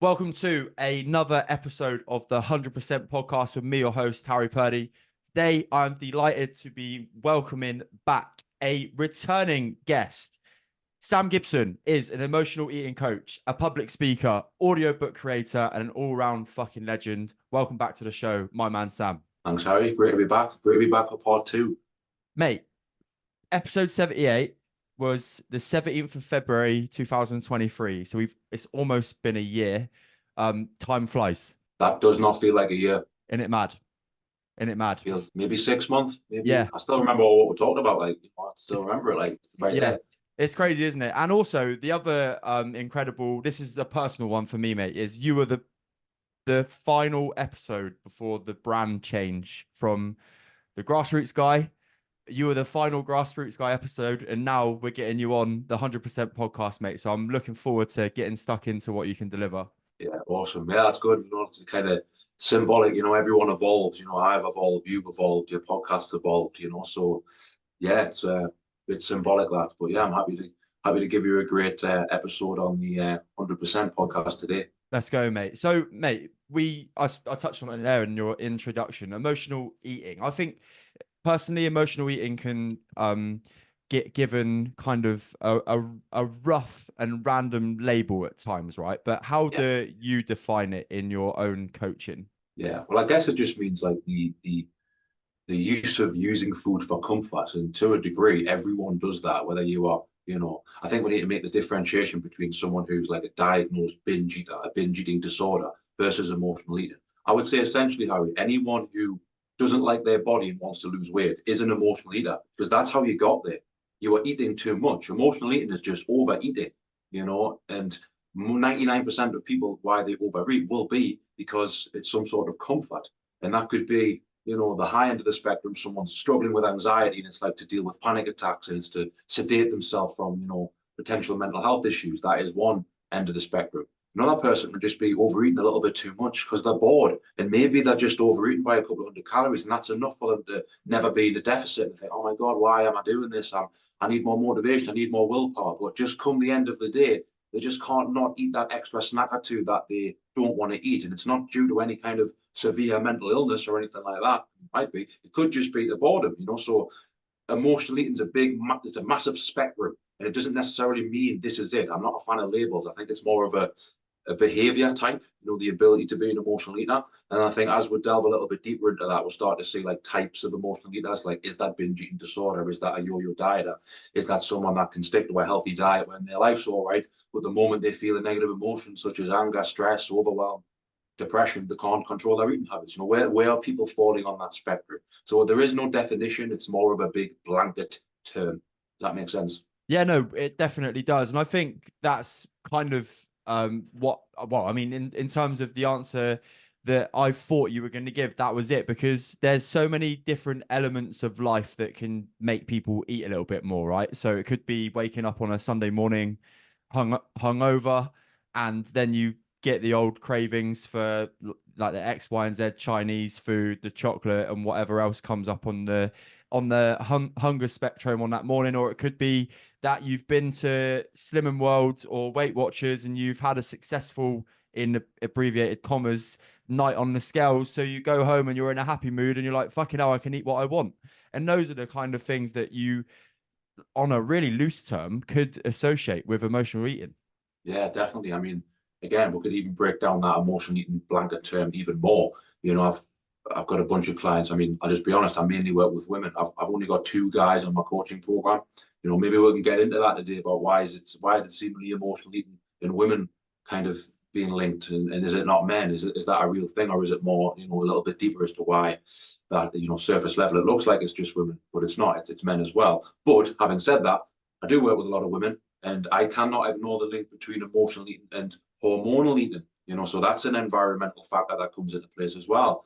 Welcome to another episode of the 100% podcast with me, your host, Harry Purdy. Today, I'm delighted to be welcoming back a returning guest. Sam Gibson is an emotional eating coach, a public speaker, audiobook creator, and an all-round fucking legend. Welcome back to the show, my man, Sam. Thanks, Harry. Great to be back. Great to be back for part two. Mate, episode 78 was the 17th of February, 2023. So it's almost been a year. Time flies. That does not feel like a year. Isn't it mad? Isn't it mad? Feels maybe 6 months. Maybe. Yeah. I still remember what we're talking about. I still remember it. It's right there. It's crazy, isn't it? And also the other incredible, this is a personal one for me, mate, is you were the final episode before the brand change from the Grassroots Guy. You were the final Grassroots Guy episode, and now we're getting you on the 100% podcast, mate. So I'm looking forward to getting stuck into what you can deliver. Yeah, awesome. Yeah, that's good. It's kind of symbolic. Everyone evolves. I've evolved, you've evolved, your podcast's evolved. So yeah, it's a bit symbolic that. But yeah, I'm happy to give you a great episode on the 100% podcast today. Let's go, mate. So, mate, I touched on it there in your introduction. Emotional eating. I think personally, emotional eating can get given kind of a rough and random label at times, right? But how do you define it in your own coaching? Yeah, well, I guess it just means like the use of using food for comfort, and to a degree, everyone does that. Whether you are, I think we need to make the differentiation between someone who's like a diagnosed binge eater, a binge eating disorder, versus emotional eating. I would say essentially, Harry, anyone who doesn't like their body and wants to lose weight is an emotional eater, because that's how you got there. You are eating too much. Emotional eating is just overeating, and 99% of people, why they overeat will be because it's some sort of comfort. And that could be, the high end of the spectrum, someone's struggling with anxiety and it's like to deal with panic attacks and it's to sedate themselves from, potential mental health issues. That is one end of the spectrum. Another person would just be overeating a little bit too much because they're bored, and maybe they're just overeating by a couple of hundred calories, and that's enough for them to never be in a deficit and think, oh my God, why am I doing this? I need more motivation, I need more willpower. But just come the end of the day, they just can't not eat that extra snack or two that they don't want to eat. And it's not due to any kind of severe mental illness or anything like that. It might be. It could just be the boredom, So emotional eating is it's a massive spectrum, and it doesn't necessarily mean this is it. I'm not a fan of labels. I think it's more of a behavior type, the ability to be an emotional eater. And I think as we delve a little bit deeper into that, we'll start to see like types of emotional eaters. Like, is that binge eating disorder? Is that a yo-yo dieter? Is that someone that can stick to a healthy diet when their life's all right, but the moment they feel a negative emotion such as anger, stress, overwhelm, depression, they can't control their eating habits? Where are people falling on that spectrum? So there is no definition. It's more of a big blanket term. Does that make sense? Yeah, no, it definitely does. And I think that's kind of in terms of the answer that I thought you were going to give, that was it, because there's so many different elements of life that can make people eat a little bit more, right? So it could be waking up on a Sunday morning hungover, and then you get the old cravings for like the X, Y, and Z Chinese food, the chocolate, and whatever else comes up on the hunger spectrum on that morning. Or it could be that you've been to Slimming World or Weight Watchers and you've had a successful, in abbreviated commas, night on the scales. So you go home and you're in a happy mood and you're like, fucking hell, I can eat what I want. And those are the kind of things that you, on a really loose term, could associate with emotional eating. Yeah, definitely. I mean, again, we could even break down that emotional eating blanket term even more. I've got a bunch of clients. I mean, I'll just be honest, I mainly work with women. I've only got 2 guys on my coaching program. Maybe we can get into that today about why is it seemingly emotional eating in women kind of being linked, and is it not men? Is that a real thing, or is it more, a little bit deeper as to why that, surface level it looks like it's just women, but it's not. It's men as well. But having said that, I do work with a lot of women, and I cannot ignore the link between emotional eating and hormonal eating. So that's an environmental factor that comes into place as well.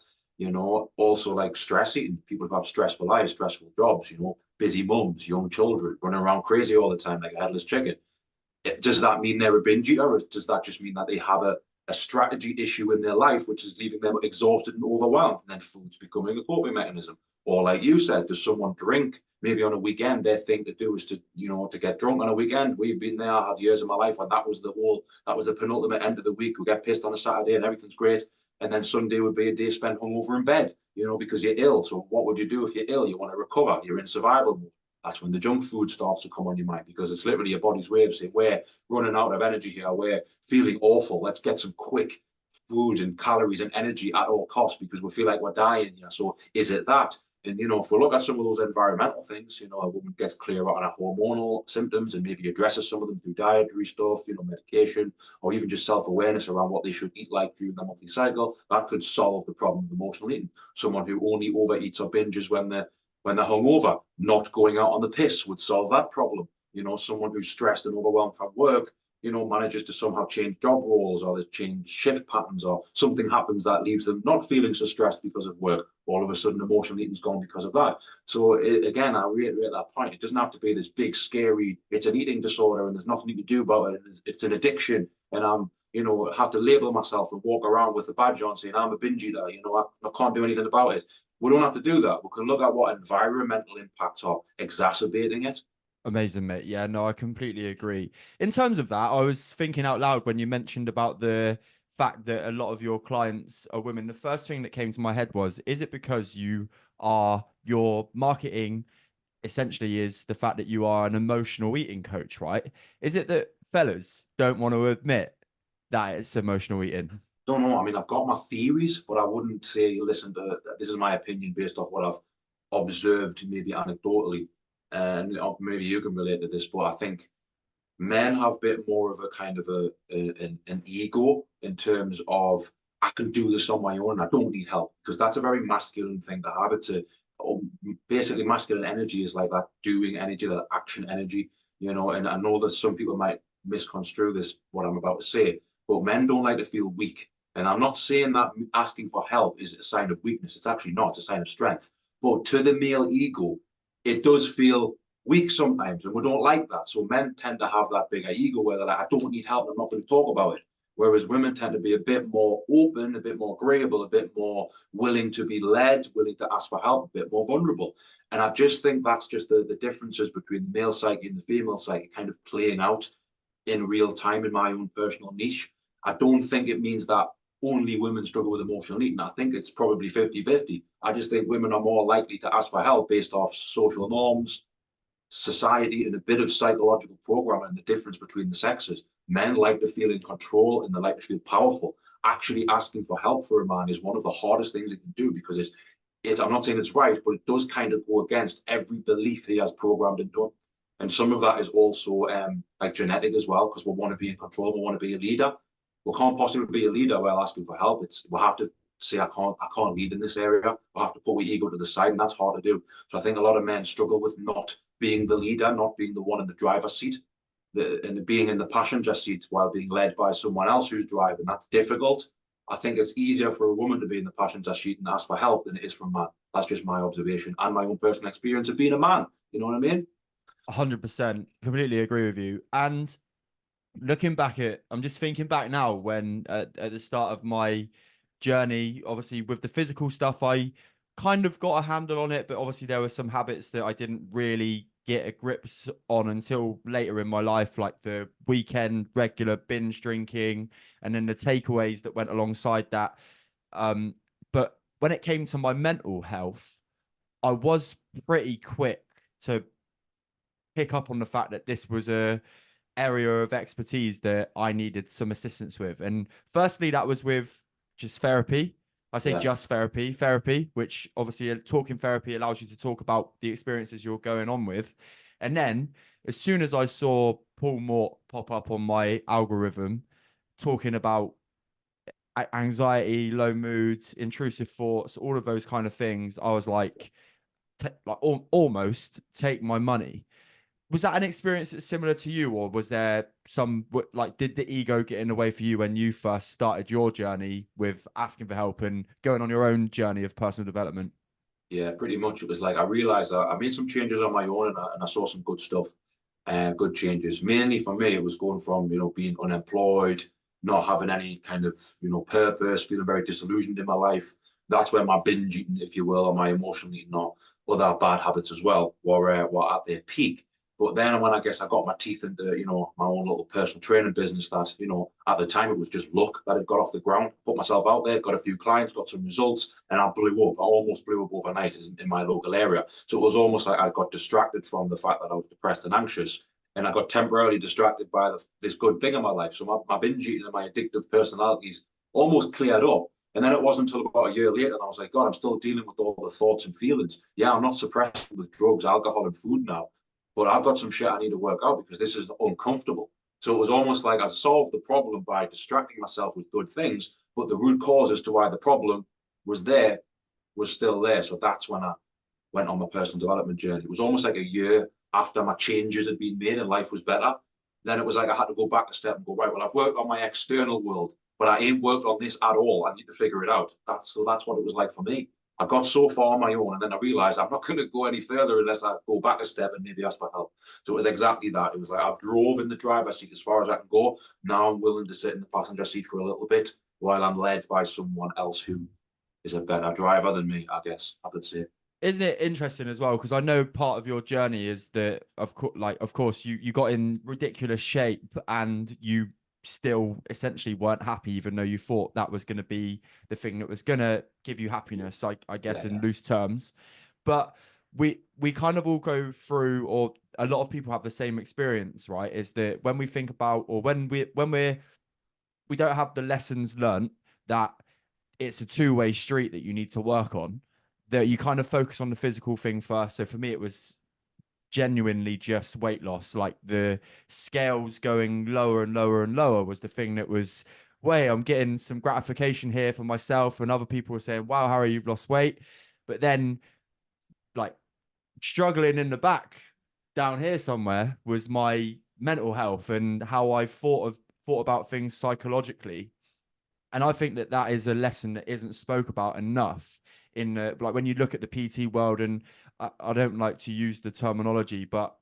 Also like stress eating, people who have stressful lives, stressful jobs, busy mums, young children running around crazy all the time like a headless chicken. Does that mean they're a binge eater, or does that just mean that they have a strategy issue in their life, which is leaving them exhausted and overwhelmed, and then food's becoming a coping mechanism? Or like you said, does someone drink? Maybe on a weekend, their thing to do is to, to get drunk on a weekend. We've been there. I had years of my life when that was the penultimate end of the week. We get pissed on a Saturday and everything's great. And then Sunday would be a day spent hungover in bed, because you're ill. So what would you do if you're ill? You want to recover. You're in survival mode. That's when the junk food starts to come on your mind, because it's literally your body's way of saying, we're running out of energy here. We're feeling awful. Let's get some quick food and calories and energy at all costs because we feel like we're dying here. So is it that? And, if we look at some of those environmental things, a woman gets clear on her hormonal symptoms and maybe addresses some of them through dietary stuff, medication, or even just self-awareness around what they should eat like during their monthly cycle, that could solve the problem of emotional eating. Someone who only overeats or binges when they're hungover, not going out on the piss would solve that problem. Someone who's stressed and overwhelmed from work, manages to somehow change job roles, or they change shift patterns, or something happens that leaves them not feeling so stressed because of work. All of a sudden, emotional eating's gone because of that. So again, I reiterate that point. It doesn't have to be this big, scary, it's an eating disorder and there's nothing you can do about it. It's an addiction. And I'm, have to label myself and walk around with a badge on saying I'm a binge eater. I can't do anything about it. We don't have to do that. We can look at what environmental impacts are exacerbating it. Amazing, mate. Yeah, no, I completely agree. In terms of that, I was thinking out loud when you mentioned about the fact that a lot of your clients are women. The first thing that came to my head was, is it because your marketing essentially is the fact that you are an emotional eating coach, right? Is it that fellas don't want to admit that it's emotional eating? Don't know. I mean, I've got my theories, but I wouldn't say, listen, this is my opinion based off what I've observed, maybe anecdotally. And maybe you can relate to this, but I think men have a bit more of a kind of an ego in terms of, I can do this on my own. I don't need help, because that's a very masculine thing to have. Basically masculine energy is like that doing energy, that action energy, and I know that some people might misconstrue this, what I'm about to say, but men don't like to feel weak. And I'm not saying that asking for help is a sign of weakness. It's actually not. It's a sign of strength. But to the male ego, it does feel weak sometimes, and we don't like that. So men tend to have that bigger ego where they're like, I don't need help, I'm not going to talk about it. Whereas women tend to be a bit more open, a bit more agreeable, a bit more willing to be led, willing to ask for help, a bit more vulnerable. And I just think that's just the differences between the male psyche and the female psyche kind of playing out in real time in my own personal niche. I don't think it means that only women struggle with emotional eating. I think it's probably 50-50. I just think women are more likely to ask for help based off social norms, society, and a bit of psychological programming, the difference between the sexes. Men like to feel in control and they like to feel powerful. Actually asking for help for a man is one of the hardest things he can do, because I'm not saying it's right, but it does kind of go against every belief he has programmed into him. And some of that is also like genetic as well, because we want to be in control, we want to be a leader. We can't possibly be a leader while asking for help. We have to say, I can't lead in this area. We have to put our ego to the side, and that's hard to do. So I think a lot of men struggle with not being the leader, not being the one in the driver's seat, and being in the passenger seat while being led by someone else who's driving. That's difficult. I think it's easier for a woman to be in the passenger seat and ask for help than it is for a man. That's just my observation and my own personal experience of being a man. You know what I mean? 100%, completely agree with you. And looking back I'm just thinking back now when at the start of my journey, obviously with the physical stuff, I kind of got a handle on it, but obviously there were some habits that I didn't really get a grips on until later in my life, like the weekend regular binge drinking and then the takeaways that went alongside that. But when it came to my mental health, I was pretty quick to pick up on the fact that this was a area of expertise that I needed some assistance with. And firstly, that was with just therapy. I say Yeah. just therapy, which obviously talking therapy allows you to talk about the experiences you're going on with. And then as soon as I saw Paul Mort pop up on my algorithm talking about anxiety, low moods, intrusive thoughts, all of those kind of things, I was like, almost take my money. Was that an experience that's similar to you, or was there some like, did the ego get in the way for you when you first started your journey with asking for help and going on your own journey of personal development? Yeah, pretty much. It was like I realized that I made some changes on my own, and I saw some good stuff, good changes. Mainly for me, it was going from, being unemployed, not having any kind of, purpose, feeling very disillusioned in my life. that's where my binge eating, if you will, or my emotional eating or other bad habits as well were at their peak. But then when I guess I got my teeth into, my own little personal training business that, at the time it was just luck that it got off the ground, put myself out there, got a few clients, got some results, and I blew up. I almost blew up overnight in my local area. So it was almost like I got distracted from the fact that I was depressed and anxious. And I got temporarily distracted by this good thing in my life. So my binge eating and my addictive personalities almost cleared up. And then it wasn't until about a year later, and I was like, God, I'm still dealing with all the thoughts and feelings. Yeah, I'm not suppressed with drugs, alcohol, and food now, but I've got some shit I need to work out because this is uncomfortable. So it was almost like I solved the problem by distracting myself with good things, but the root cause as to why the problem was there was still there. So that's when I went on my personal development journey. It was almost like a year after my changes had been made and life was better. Then it was like I had to go back a step and go, right, well, I've worked on my external world, but I ain't worked on this at all. I need to figure it out. That's what it was like for me. I got so far on my own, and then I realized I'm not going to go any further unless I go back a step and maybe ask for help. So it was exactly that. It was like I've drove in the driver's seat as far as I can go. Now I'm willing to sit in the passenger seat for a little bit while I'm led by someone else who is a better driver than me, I guess I could say. Isn't it interesting as well? Because I know part of your journey is that, of course, you got in ridiculous shape and you still essentially weren't happy, even though you thought that was going to be the thing that was going to give you happiness, I guess, Yeah, in loose terms. But we kind of all go through, or a lot of people have the same experience, right? Is that when we think about, or we don't have the lessons learned, that it's a two-way street that you need to work on, that you kind of focus on the physical thing first. So for me, it was genuinely just weight loss. Like the scales going lower and lower and lower was the thing that was, way I'm getting some gratification here for myself, and other people were saying, wow, Harry, you've lost weight. But then like struggling in the back down here somewhere was my mental health and how I thought about things psychologically. And I think that that is a lesson that isn't spoke about enough in like when you look at the PT world. And I don't like to use the terminology, but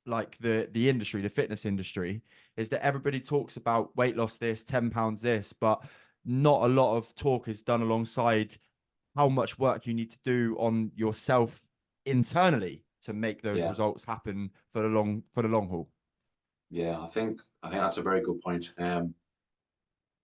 like the industry, the fitness industry, is that everybody talks about weight loss this, 10 pounds this, but not a lot of talk is done alongside how much work you need to do on yourself internally to make those yeah, results happen for the long haul. yeah. I think that's a very good point.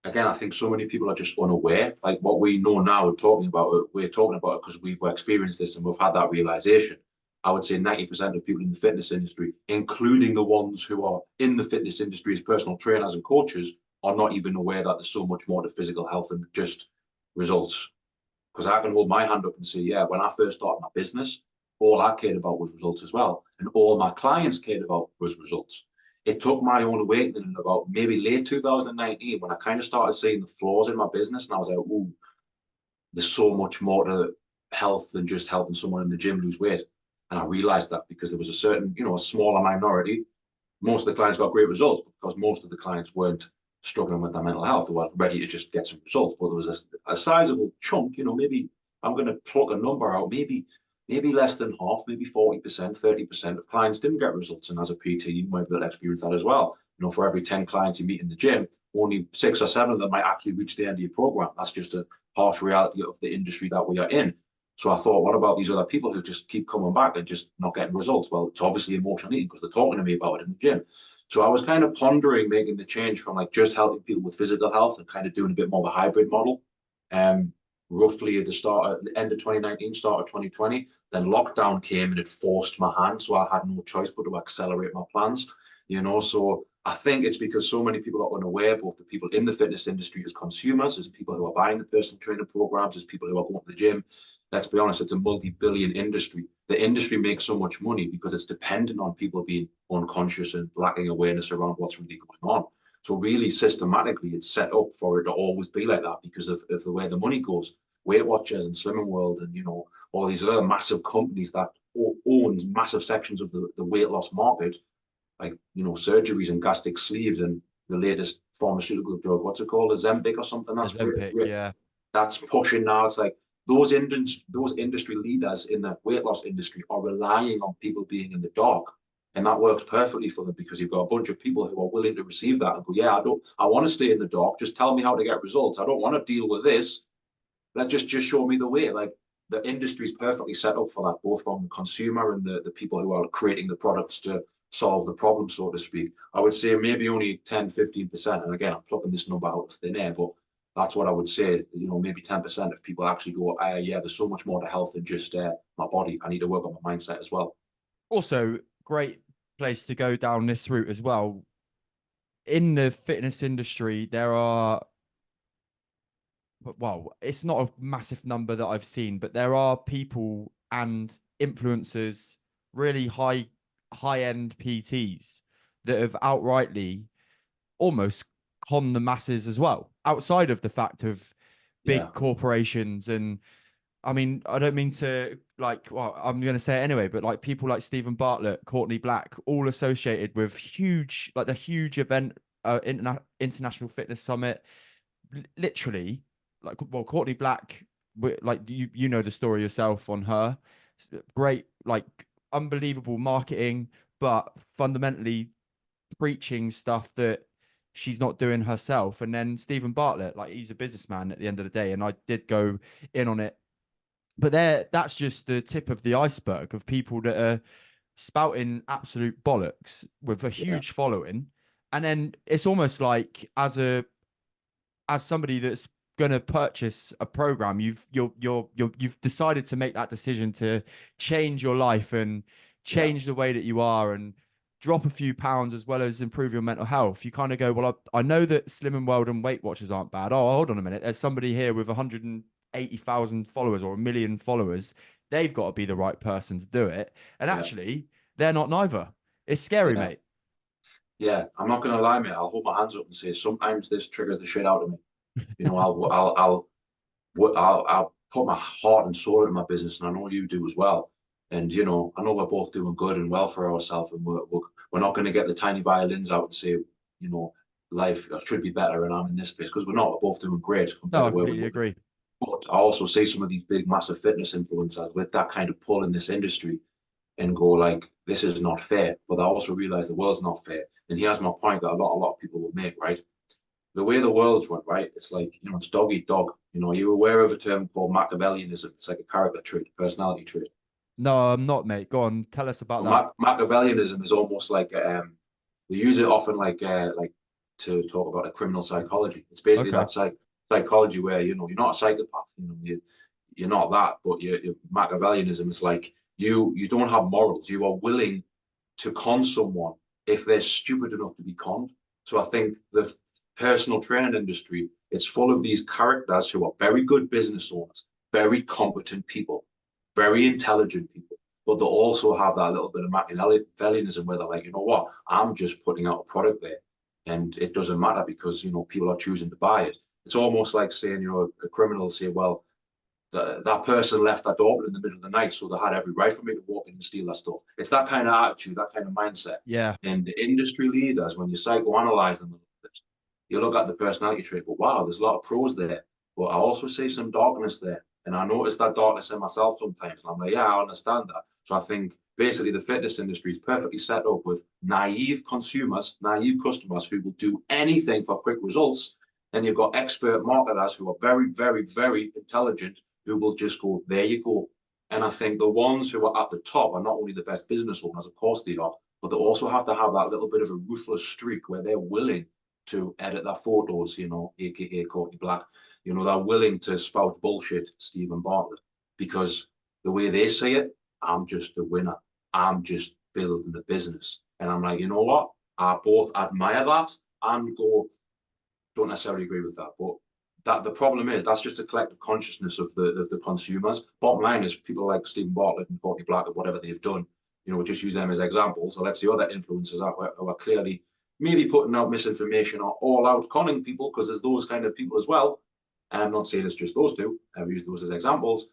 Again, I think so many people are just unaware. Like what we know now, we're talking about it because we've experienced this and we've had that realization. I would say 90% of people in the fitness industry, including the ones who are in the fitness industry as personal trainers and coaches, are not even aware that there's so much more to physical health than just results. Because I can hold my hand up and say, yeah, when I first started my business, all I cared about was results as well. And all my clients cared about was results. It took my own awakening in about maybe late 2019 when I kind of started seeing the flaws in my business. And I was like, ooh, there's so much more to health than just helping someone in the gym lose weight. And I realized that because there was a certain, a smaller minority. Most of the clients got great results because most of the clients weren't struggling with their mental health. They were ready to just get some results. But there was a sizable chunk, maybe I'm going to pluck a number out, maybe less than half, maybe 40%, 30% of clients didn't get results. And as a PT, you might be able to experience that as well. For every 10 clients you meet in the gym, only 6 or 7 of them might actually reach the end of your program. That's just a harsh reality of the industry that we are in. So I thought, what about these other people who just keep coming back and just not getting results? Well, it's obviously emotional eating because they're talking to me about it in the gym. So I was kind of pondering making the change from like just helping people with physical health and kind of doing a bit more of a hybrid model. Roughly at the end of 2019, start of 2020, then lockdown came and it forced my hand. So I had no choice but to accelerate my plans, So I think it's because so many people are unaware, both the people in the fitness industry as consumers, as people who are buying the personal trainer programs, as people who are going to the gym. Let's be honest, it's a multi-billion industry. The industry makes so much money because it's dependent on people being unconscious and lacking awareness around what's really going on. So really systematically, it's set up for it to always be like that because of the way the money goes. Weight Watchers and Slimming World and, all these other massive companies that own massive sections of the weight loss market, like, surgeries and gastric sleeves and the latest pharmaceutical drug, what's it called? Ozempic or something. Ozempic, yeah. That's pushing now. It's like those industry leaders in the weight loss industry are relying on people being in the dark. And that works perfectly for them because you've got a bunch of people who are willing to receive that and go, yeah, I want to stay in the dark. Just tell me how to get results. I don't want to deal with this. let's just show me the way. Like the industry is perfectly set up for that, both from the consumer and the people who are creating the products to solve the problem, so to speak. I would say maybe only 10, 15%. And again, I'm plucking this number out of thin air, but that's what I would say. You know, maybe 10% of people actually go, yeah, there's so much more to health than just my body. I need to work on my mindset as well. Also, great place to go down this route as well. In the fitness industry, there are, well, it's not a massive number that I've seen, but there are people and influencers, really high end PTs that have outrightly almost con the masses as well, outside of the fact of Yeah, big corporations. And I mean, I don't mean to, like, well, I'm going to say it anyway, but like people like Stephen Bartlett, Courtney Black, all associated with huge, like the huge event, International Fitness Summit, literally, like, well, Courtney Black, like you know the story yourself on her. Great, like unbelievable marketing, but fundamentally preaching stuff that she's not doing herself. And then Stephen Bartlett, like he's a businessman at the end of the day, and I did go in on it. But that's just the tip of the iceberg of people that are spouting absolute bollocks with a yeah, huge following. And then it's almost like as somebody that's going to purchase a program, you've decided to make that decision to change your life and yeah, change the way that you are and drop a few pounds as well as improve your mental health. You kind of go, well, I know that Slim and World and Weight Watchers aren't bad. Oh, hold on a minute. There's somebody here with 180,000 followers or a million followers. They've got to be the right person to do it. And yeah, actually, they're not neither. It's scary, yeah, mate. yeah. I'm not gonna lie, mate. I'll hold my hands up and say sometimes this triggers the shit out of me. You know, I'll put my heart and soul into my business, and I know you do as well. And you know, I know we're both doing good and well for ourselves, and we're not going to get the tiny violins out and say, you know, life should be better, and I'm in this place because we're not. We're both doing great compared No, to I where we completely were. agree. But I also see some of these big, massive fitness influencers with that kind of pull in this industry and go like, this is not fair. But I also realize the world's not fair. And here's my point that a lot of people will make, right? The way the world's run, right? It's like, you know, it's dog eat dog. You know, are you aware of a term called Machiavellianism? It's like a character trait, personality trait. No, I'm not, mate. Go on, tell us about So that. Machiavellianism is almost like they use it often like to talk about a criminal psychology. It's basically Okay. that psychology where you know you're not a psychopath. You know you're not that, but you Machiavellianism is like you don't have morals. You are willing to con someone if they're stupid enough to be conned. So I think the personal training industry, it's full of these characters who are very good business owners, very competent people, very intelligent people, but they'll also have that little bit of Machiavellianism where they're like, you know what, I'm just putting out a product there, and it doesn't matter because you know people are choosing to buy it. It's almost like saying you're a criminal, say, well, that person left that door in the middle of the night, so they had every right for me to walk in and steal that stuff. It's that kind of attitude, that kind of mindset. Yeah. And the industry leaders, when you psychoanalyze them a little bit, you look at the personality trait, but wow, there's a lot of pros there. But I also see some darkness there. And I notice that darkness in myself sometimes. And I'm like, yeah, I understand that. So I think basically the fitness industry is perfectly set up with naive consumers, naive customers who will do anything for quick results. Then you've got expert marketers who are very, very, very intelligent who will just go, there you go. And I think the ones who are at the top are not only the best business owners, of course they are, but they also have to have that little bit of a ruthless streak where they're willing to edit their photos, you know, aka Courtney Black. You know, they're willing to spout bullshit, Stephen Bartlett, because the way they see it, I'm just a winner. I'm just building the business. And I'm like, you know what? I both admire that and go, don't necessarily agree with that. But that the problem is that's just a collective consciousness of the consumers. Bottom line is people like Stephen Bartlett and Courtney Black and whatever they've done, you know, just use them as examples. So let's see other influencers who are clearly maybe putting out misinformation or all out conning people because there's those kind of people as well. I'm not saying it's just those two. I've used those as examples.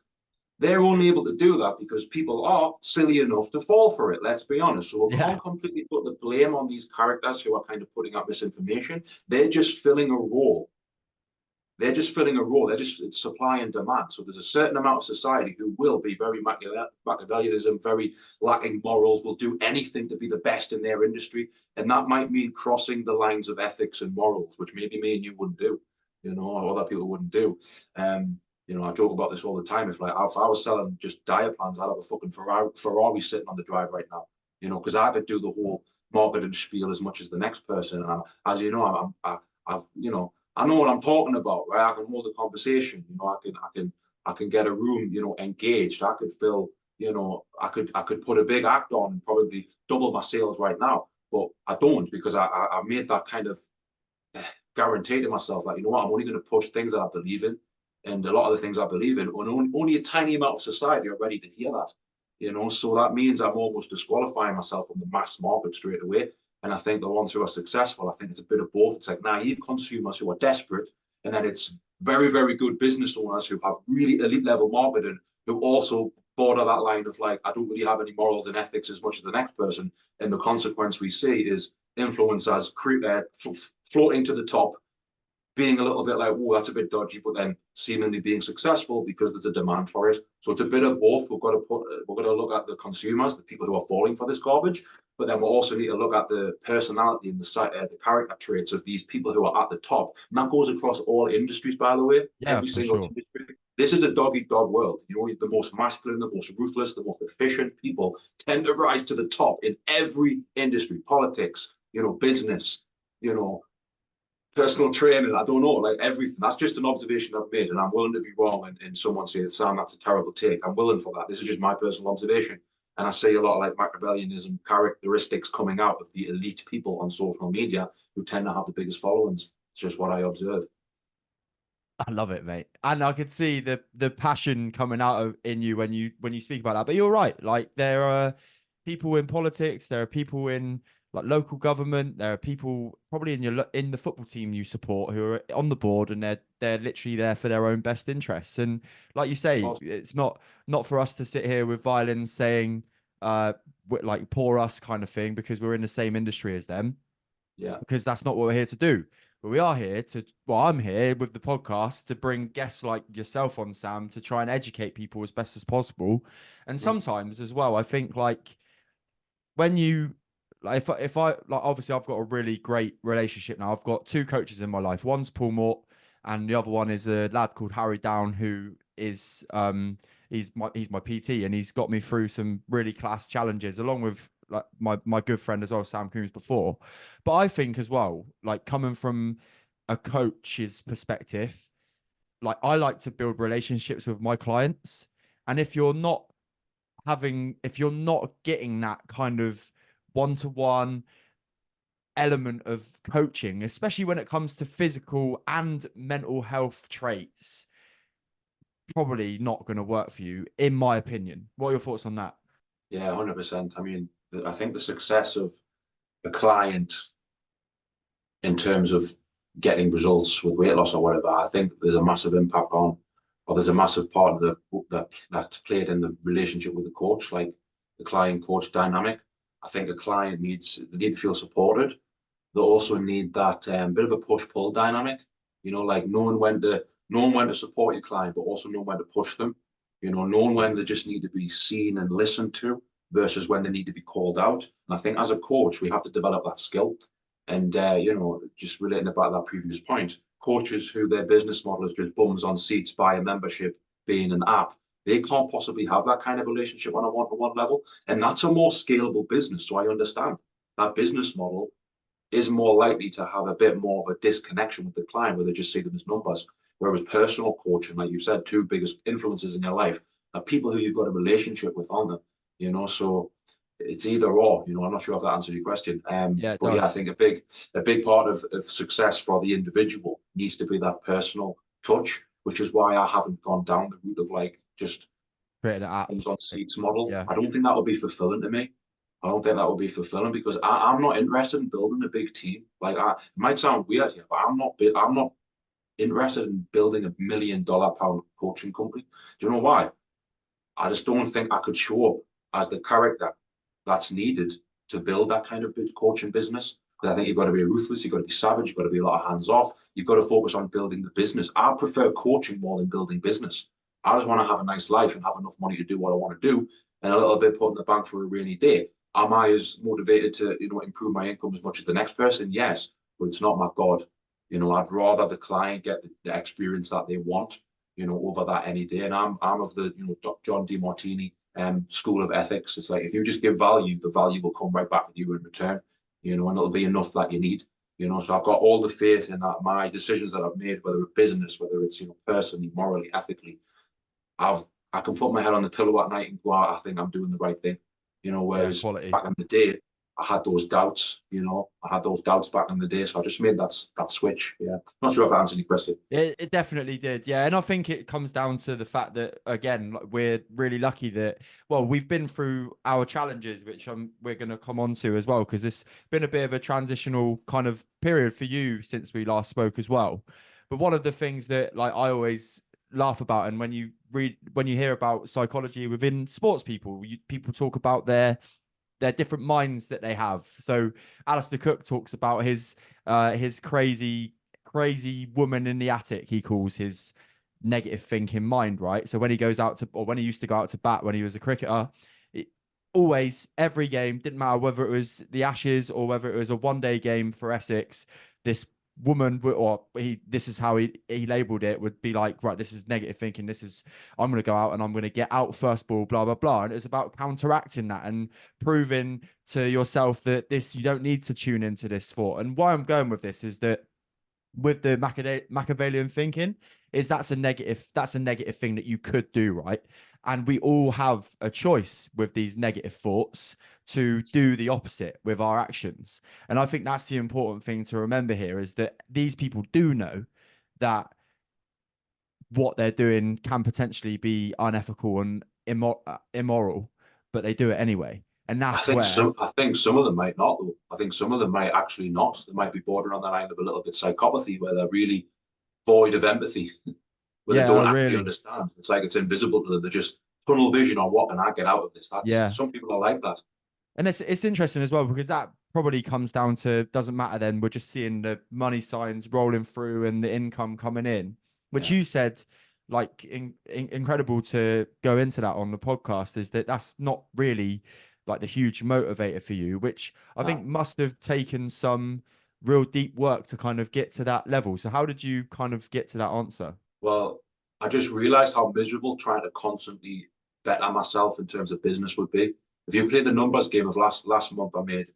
They're only able to do that because people are silly enough to fall for it. Let's be honest. So we Yeah. can't completely put the blame on these characters who are kind of putting out misinformation. They're just filling a role. They're just filling a role. They're just it's supply and demand. So there's a certain amount of society who will be very Machiavellianism, very lacking morals, will do anything to be the best in their industry, and that might mean crossing the lines of ethics and morals, which maybe me and you wouldn't do, you know, or other people wouldn't do. You know, I joke about this all the time. If I was selling just diet plans, I'd have a fucking Ferrari sitting on the drive right now. You know, because I could do the whole marketing spiel as much as the next person. And as you know, I've you know, I know what I'm talking about, right? I can hold a conversation. You know, I can get a room, you know, engaged. I could fill, you know, I could put a big act on and probably double my sales right now. But I don't, because I made that kind of guarantee to myself, like, you know what, I'm only going to push things that I believe in. And a lot of the things I believe in, only a tiny amount of society are ready to hear that. You know, so that means I'm almost disqualifying myself from the mass market straight away. And I think the ones who are successful, I think it's a bit of both. It's like naive consumers who are desperate, and then it's very, very good business owners who have really elite level marketing who also border that line of like, I don't really have any morals and ethics as much as the next person. And the consequence we see is influencers floating to the top, being a little bit like, oh, that's a bit dodgy, but then seemingly being successful because there's a demand for it. So it's a bit of both. We've got to look at the consumers, the people who are falling for this garbage, but then we also need to look at the personality and the character traits of these people who are at the top. And that goes across all industries, by the way, Yeah, every for single sure. industry. This is a dog eat dog world. You know, the most masculine, the most ruthless, the most efficient people tend to rise to the top in every industry, politics, you know, business, you know, personal training. I don't know, like everything. That's just an observation I've made, and I'm willing to be wrong. And someone says, Sam, that's a terrible take. I'm willing for that. This is just my personal observation. And I see a lot of like Machiavellianism characteristics coming out of the elite people on social media who tend to have the biggest followings. It's just what I observe. I love it, mate. And I could see the passion coming out of in you when you speak about that. But you're right. Like there are people in politics, there are people in like local government, there are people probably in the football team you support who are on the board and they're literally there for their own best interests. And like you say, it's not for us to sit here with violins saying like poor us kind of thing because we're in the same industry as them, Yeah. because that's not what we're here to do. But we are here to, well, I'm here with the podcast to bring guests like yourself on, Sam, to try and educate people as best as possible. And Mm-hmm. sometimes as well, I think like when you like if I like obviously I've got a really great relationship now. I've got two coaches in my life. One's Paul Mort and the other one is a lad called Harry Down who is he's my PT and he's got me through some really class challenges along with like my good friend as well, Sam Coombs before. But I think as well, like coming from a coach's perspective, like I like to build relationships with my clients. And if you're not getting that kind of one-to-one element of coaching, especially when it comes to physical and mental health traits, probably not going to work for you, in my opinion. What are your thoughts on that? Yeah, 100%. I mean, I think the success of a client in terms of getting results with weight loss or whatever, I think there's a massive impact on, or there's a massive part of that played in the relationship with the coach, like the client coach dynamic. I think a client they need to feel supported. They also need that bit of a push pull dynamic. You know, like knowing when to support your client, but also knowing when to push them. You know, knowing when they just need to be seen and listened to versus when they need to be called out. And I think as a coach, we have to develop that skill. And you know, just relating about that previous point, coaches who their business model is just bums on seats, buy a membership, being an app, they can't possibly have that kind of relationship on a one-to-one level. And that's a more scalable business. So I understand that business model is more likely to have a bit more of a disconnection with the client where they just see them as numbers. Whereas personal coaching, like you said, two biggest influences in your life are people who you've got a relationship with on them, you know, so it's either or, you know, I'm not sure if that answered your question. Yeah, it But yeah, I does. think a big part of success for the individual needs to be that personal touch, which is why I haven't gone down the route of like just Create an app. comes on seats model. Yeah. I don't think that would be fulfilling to me. I don't think that would be fulfilling because I'm not interested in building a big team. Like it might sound weird here, but I'm not interested in building $1 million coaching company. Do you know why? I just don't think I could show up as the character that's needed to build that kind of big coaching business. Because I think you've got to be ruthless, you've got to be savage, you've got to be a lot of hands off. You've got to focus on building the business. I prefer coaching more than building business. I just want to have a nice life and have enough money to do what I want to do and a little bit put in the bank for a rainy day. Am I as motivated to, you know, improve my income as much as the next person? Yes, but it's not my God. You know, I'd rather the client get the experience that they want over that any day. And I'm of the, John DeMartini school of ethics. It's like if you just give value, the value will come right back at you in return, and it'll be enough that you need. So I've got all the faith in that my decisions that I've made, whether it's business, whether it's, personally, morally, ethically, I can put my head on the pillow at night and go out, I think I'm doing the right thing. Yeah, Whereas quality. back in the day, I had those doubts, I had those doubts back in the day. So I just made that switch. Yeah. Not sure if I answered your question. It definitely did. Yeah. And I think it comes down to the fact that, again, like, we're really lucky that, well, we've been through our challenges, which we're going to come on to as well, because it's been a bit of a transitional kind of period for you since we last spoke as well. But one of the things that, like, I always laugh about, and when you hear about psychology within sports people, people talk about their different minds that they have. So Alistair Cook talks about his crazy woman in the attic, he calls his negative thinking mind, right? So when he goes out to, or when he used to go out to bat when he was a cricketer, it, always, every game, didn't matter whether it was the Ashes or whether it was a one-day game for Essex, this woman, or this is how he labeled it, would be like, right, this is negative thinking, this is, I'm going to go out and I'm going to get out first ball, blah blah blah. And it was about counteracting that and proving to yourself that you don't need to tune into this thought. And why I'm going with this is that with the Machiavellian thinking, is that's a negative thing that you could do, right? And we all have a choice with these negative thoughts to do the opposite with our actions. And I think that's the important thing to remember here, is that these people do know that what they're doing can potentially be unethical and immoral, but they do it anyway. And that's where, I think some of them might not though. I think some of them might actually not. They might be bordering on the line of a little bit psychopathy where they're really void of empathy, where they yeah, don't actually really. understand. It's like it's invisible to them. They're just tunnel vision on what can I get out of this. That's Yeah. some people are like that. And it's interesting as well, because that probably comes down to, doesn't matter then, we're just seeing the money signs rolling through and the income coming in, which Yeah. you said, like, incredible to go into that on the podcast, is that that's not really like the huge motivator for you, which I No. think must have taken some real deep work to kind of get to that level. So how did you kind of get to that answer? Well, I just realized how miserable trying to constantly better myself in terms of business would be. If you play the numbers game of last month, I made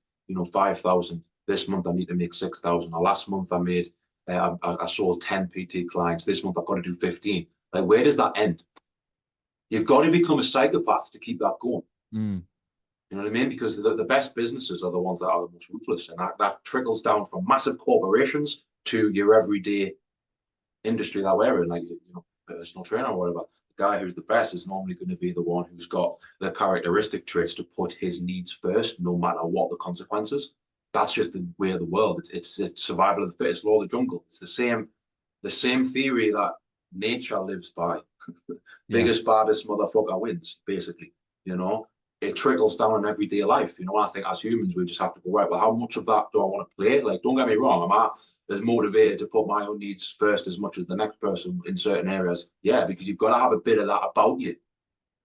5,000. This month I need to make 6,000. Or last month I made I sold 10 PT clients. This month I've got to do 15. Like where does that end? You've got to become a psychopath to keep that going. Mm, You know what I mean? Because the best businesses are the ones that are the most ruthless, and that trickles down from massive corporations to your everyday industry that we're in, like personal trainer or whatever. The guy who's the best is normally going to be the one who's got the characteristic traits to put his needs first, no matter what the consequences. That's just the way of the world. It's survival of the fittest, law of the jungle. It's the same theory that nature lives by. yeah. Biggest, baddest motherfucker wins, basically. You know, it trickles down in everyday life. I think as humans, we just have to go, right, well, how much of that do I want to play? Like, don't get me wrong, am I as motivated to put my own needs first as much as the next person in certain areas? Yeah, because you've got to have a bit of that about you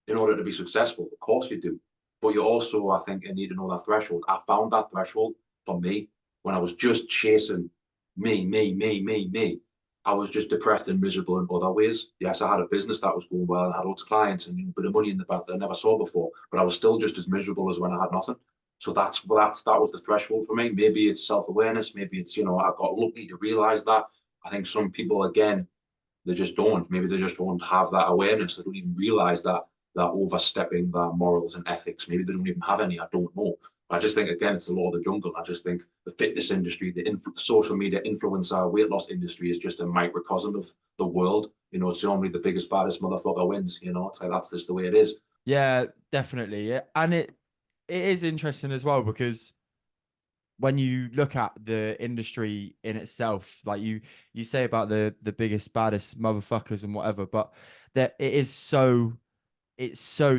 in order to be successful. Of course you do. But you also, I think, you need to know that threshold. I found that threshold for me when I was just chasing me. I was just depressed and miserable in other ways. Yes, I had a business that was going well and had lots of clients and a bit of money in the bank that I never saw before, but I was still just as miserable as when I had nothing. So that was the threshold for me. Maybe it's self-awareness. Maybe it's, I got lucky to realize that. I think some people, again, they just don't. Maybe they just don't have that awareness. They don't even realize that they're overstepping their morals and ethics. Maybe they don't even have any. I don't know. I just think, again, it's the law of the jungle. I just think the fitness industry, the social media influencer, weight loss industry is just a microcosm of the world. It's normally the biggest, baddest motherfucker wins. It's like that's just the way it is. Yeah, definitely. And it is interesting as well, because when you look at the industry in itself, like you say about the biggest, baddest motherfuckers and whatever, but that it's so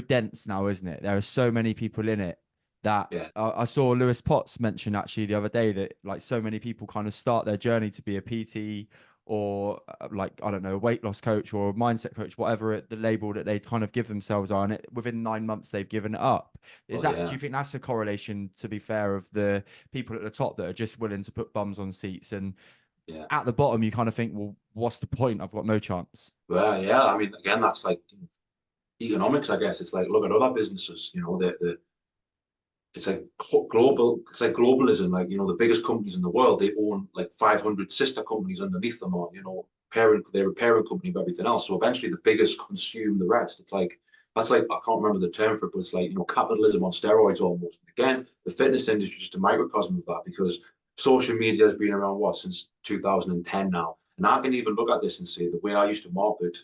dense now, isn't it? There are so many people in it that Yeah. I saw Lewis Potts mention actually the other day that, like, so many people kind of start their journey to be a PT or like, I don't know, a weight loss coach or a mindset coach, whatever the label that they kind of give themselves are, and it within 9 months they've given it up. Is Well, that, do yeah. you think that's a correlation, to be fair, of the people at the top that are just willing to put bums on seats and Yeah. at the bottom, you kind of think, well, what's the point? I've got no chance. Well, yeah. I mean, again, that's like economics, I guess. It's like look at other businesses. The it's like global. It's like globalism. Like the biggest companies in the world, they own like 500 sister companies underneath them, or parent. They're a parent company of everything else. So eventually, the biggest consume the rest. It's like that's like I can't remember the term for it, but it's like capitalism on steroids almost. Again, the fitness industry is just a microcosm of that because social media has been around since 2010 now, and I can even look at this and say the way I used to market,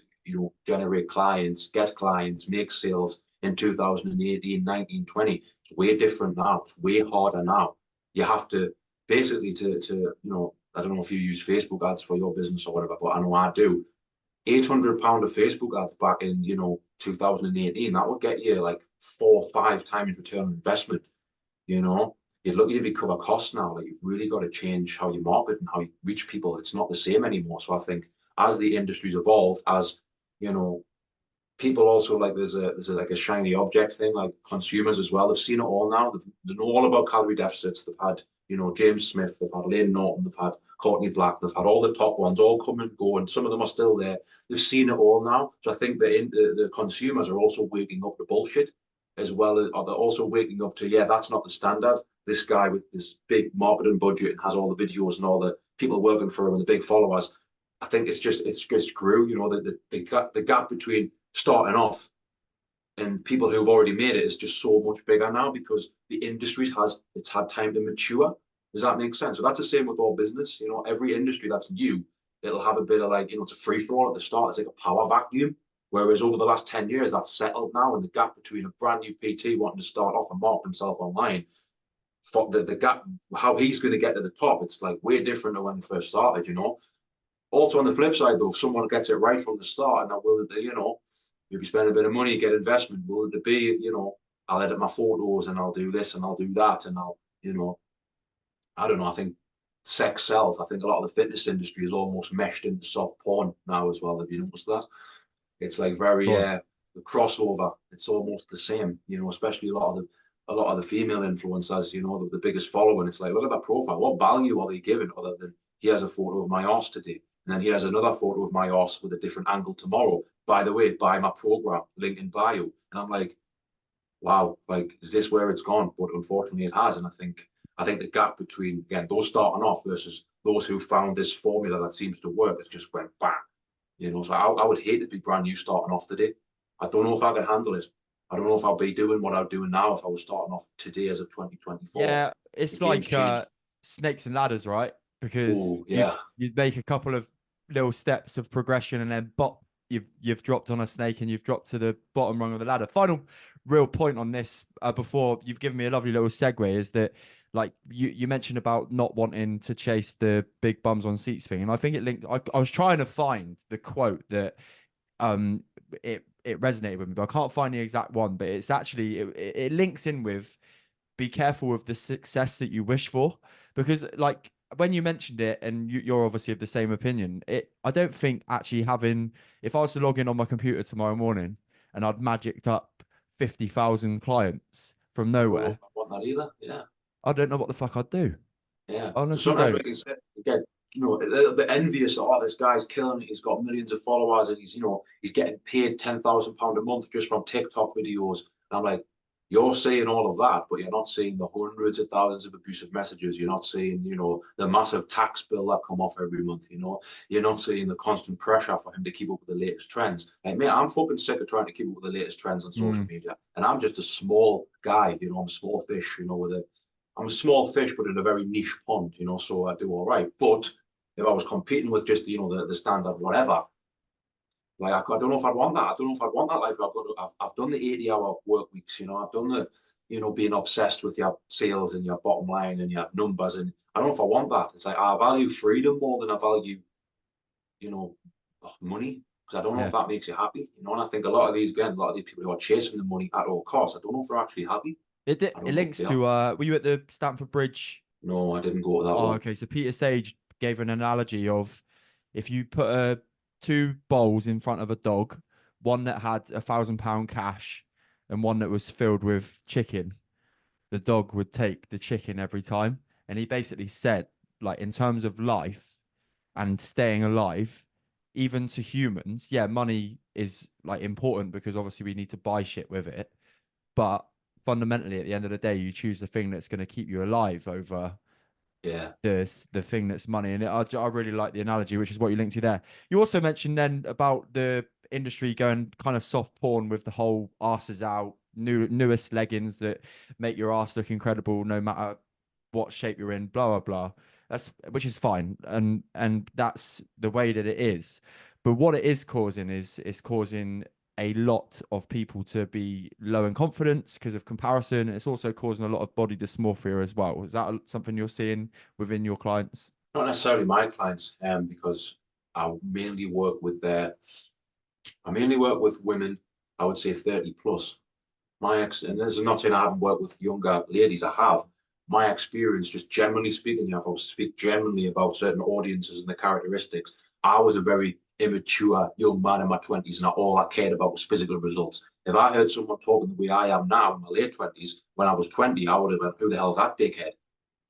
generate clients, get clients, make sales in 2018, 19, 20. It's way different now. It's way harder now. You have to basically I don't know if you use Facebook ads for your business or whatever, but I know I do. £800 of Facebook ads back in 2018, that would get you like 4 or 5 times return on investment. You know, you're lucky to be cover costs now. Like you've really got to change how you market and how you reach people. It's not the same anymore. So I think as the industries evolve, as you know, people also like there's like a shiny object thing, like consumers as well. They've seen it all now. They know all about calorie deficits. They've had James Smith, they've had Lane Norton, they've had Courtney Black, they've had all the top ones all come and go, and some of them are still there. They've seen it all now. So I think the consumers are also waking up to bullshit as well as are they also waking up to that's not the standard. This guy with this big marketing budget and has all the videos and all the people working for him and the big followers. I think it's grew. The gap between starting off and people who've already made it is just so much bigger now because the industry it's had time to mature. Does that make sense? So that's the same with all business. Every industry that's new, it'll have a bit of like, it's a free for all at the start. It's like a power vacuum. Whereas over the last 10 years, that's settled now. And the gap between a brand new PT wanting to start off and market himself online, for the gap, how he's going to get to the top, it's like way different than when he first started. Also on the flip side, though, if someone gets it right from the start and they're willing to, maybe spend a bit of money, get investment, willing to be, I'll edit my photos and I'll do this and I'll do that and I don't know. I think sex sells. I think a lot of the fitness industry is almost meshed into soft porn now as well. Have you noticed that? It's like very Go on. the crossover. It's almost the same, especially a lot of the female influencers, the biggest following. It's like, look at that profile. What value are they giving other than he has a photo of my arse today? And then he has another photo of my arse with a different angle tomorrow. By the way, buy my program, link in bio. And I'm like, wow, like, is this where it's gone? But unfortunately it has. And I think the gap between again those starting off versus those who found this formula that seems to work has just went bang. So I would hate to be brand new starting off today. I don't know if I could handle it. I don't know if I'll be doing what I'm doing now if I was starting off today as of 2024. Yeah, The it's game's like changed. snakes and ladders, right? Because Oh, you yeah. you make a couple of little steps of progression and then bop, you've dropped on a snake and you've dropped to the bottom rung of the ladder. Final real point on this, before you've given me a lovely little segue, is that like you mentioned about not wanting to chase the big bums on seats thing, and I think it linked. I was trying to find the quote that um it resonated with me, but I can't find the exact one. But it's actually it links in with be careful of the success that you wish for, because like when you mentioned it, and you're obviously of the same opinion, I don't think actually having, if I was to log in on my computer tomorrow morning and I'd magicked up 50,000 clients from Oh, nowhere, I want that either. Yeah. I don't know what the fuck I'd do. Yeah. I So honestly sometimes we don't. can get, a little bit envious. Oh, this guy's killing it. He's got millions of followers and he's getting paid £10,000 a month just from TikTok videos. And I'm like, you're seeing all of that, but you're not seeing the hundreds of thousands of abusive messages. You're not seeing, the massive tax bill that come off every month. You're not seeing the constant pressure for him to keep up with the latest trends. Like, mate, I'm fucking sick of trying to keep up with the latest trends on social Mm, media. And I'm just a small guy, I'm a small fish, I'm a small fish, but in a very niche pond, so I do all right. But if I was competing with just, the standard whatever, like I don't know if I'd want that. I don't know if I'd want that life. I've done the 80-hour work weeks, I've done the, being obsessed with your sales and your bottom line and your numbers. And I don't know if I want that. It's like I value freedom more than I value, you know, money. Because I don't know if yeah. that makes you happy, and I think a lot of these people who are chasing the money at all costs, I don't know if they're actually happy. I It don't know if links they are. to were you at the Stamford Bridge? No, I didn't go to that Oh, one. okay. So Peter Sage gave an analogy of if you put two bowls in front of a dog, one that had £1,000 cash and one that was filled with chicken, the dog would take the chicken every time. And he basically said, like, in terms of life, and staying alive, even to humans, yeah, money is like important because obviously we need to buy shit with it. But fundamentally, at the end of the day, you choose the thing that's going to keep you alive over Yeah. the thing that's money. And I really like the analogy, which is what you linked to there. You also mentioned then about the industry going kind of soft porn with the whole asses out, newest leggings that make your ass look incredible no matter what shape you're in, blah blah blah. That's which is fine, and that's the way that it is. But what it is causing is causing a lot of people to be low in confidence because of comparison. It's also causing a lot of body dysmorphia as well. Is that something you're seeing within your clients? Not necessarily my clients, because I mainly work with women, I would say 30 plus. And this is not saying I haven't worked with younger ladies, I have. My experience, just generally speaking, if I was to speak generally about certain audiences and the characteristics, I was a very immature young man in my 20s, and all I cared about was physical results. If I heard someone talking the way I am now in my late 20s, when I was 20, I would have been, who the hell's that dickhead?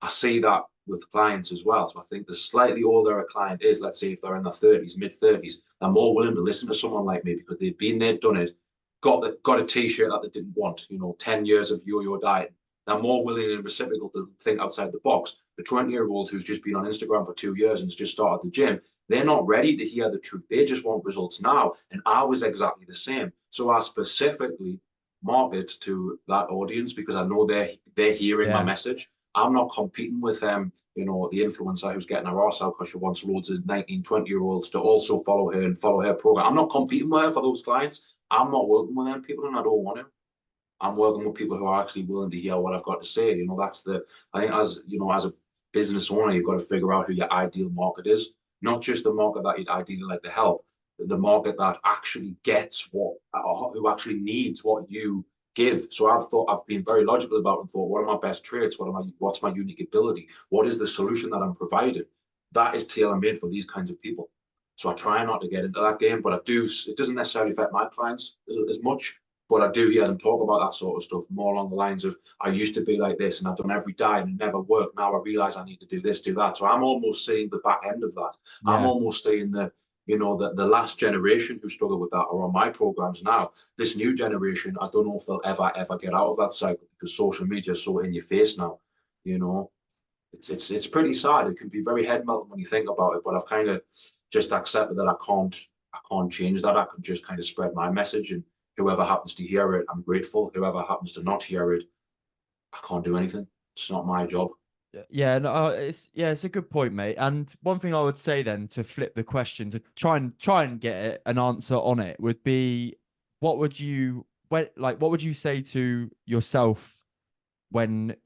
I see that with clients as well. So I think the slightly older a client is, let's say if they're in their 30s, mid 30s, they're more willing to listen to someone like me because they've been there, done it, got a t-shirt that they didn't want, 10 years of yo-yo diet. They're more willing and reciprocal to think outside the box. The 20-year-old who's just been on Instagram for 2 years and has just started the gym, they're not ready to hear the truth. They just want results now. And I was exactly the same. So I specifically market to that audience because I know they're hearing my Yeah. message. I'm not competing with the influencer who's getting her ass out because she wants loads of 19, 20-year-olds to also follow her and follow her program. I'm not competing with her for those clients. I'm not working with them people and I don't want to. I'm working with people who are actually willing to hear what I've got to say. I think as a business owner, you've got to figure out who your ideal market is, not just the market that you'd ideally like to help, the market that actually gets who actually needs what you give. So I've been very logical about it and thought, what are my best traits? What's my unique ability? What is the solution that I'm providing? That is tailor made for these kinds of people. So I try not to get into that game, but it doesn't necessarily affect my clients as much. But I do hear them talk about that sort of stuff more along the lines of, I used to be like this and I've done every diet and it never worked. Now I realize I need to do this, do that. So I'm almost seeing the back end of that. I'm Yeah. almost seeing the last generation who struggle with that are on my programs now. This new generation, I don't know if they'll ever get out of that cycle because social media is so in your face now. You know, it's pretty sad. It can be very head melting when you think about it, but I've kind of just accepted that I can't change that. I can just kind of spread my message, and whoever happens to hear it, I'm grateful. Whoever happens to not hear it, I can't do anything. It's not my job. Yeah, no, it's a good point, mate. And one thing I would say then to flip the question to try and get an answer on it would be, what would you say to yourself when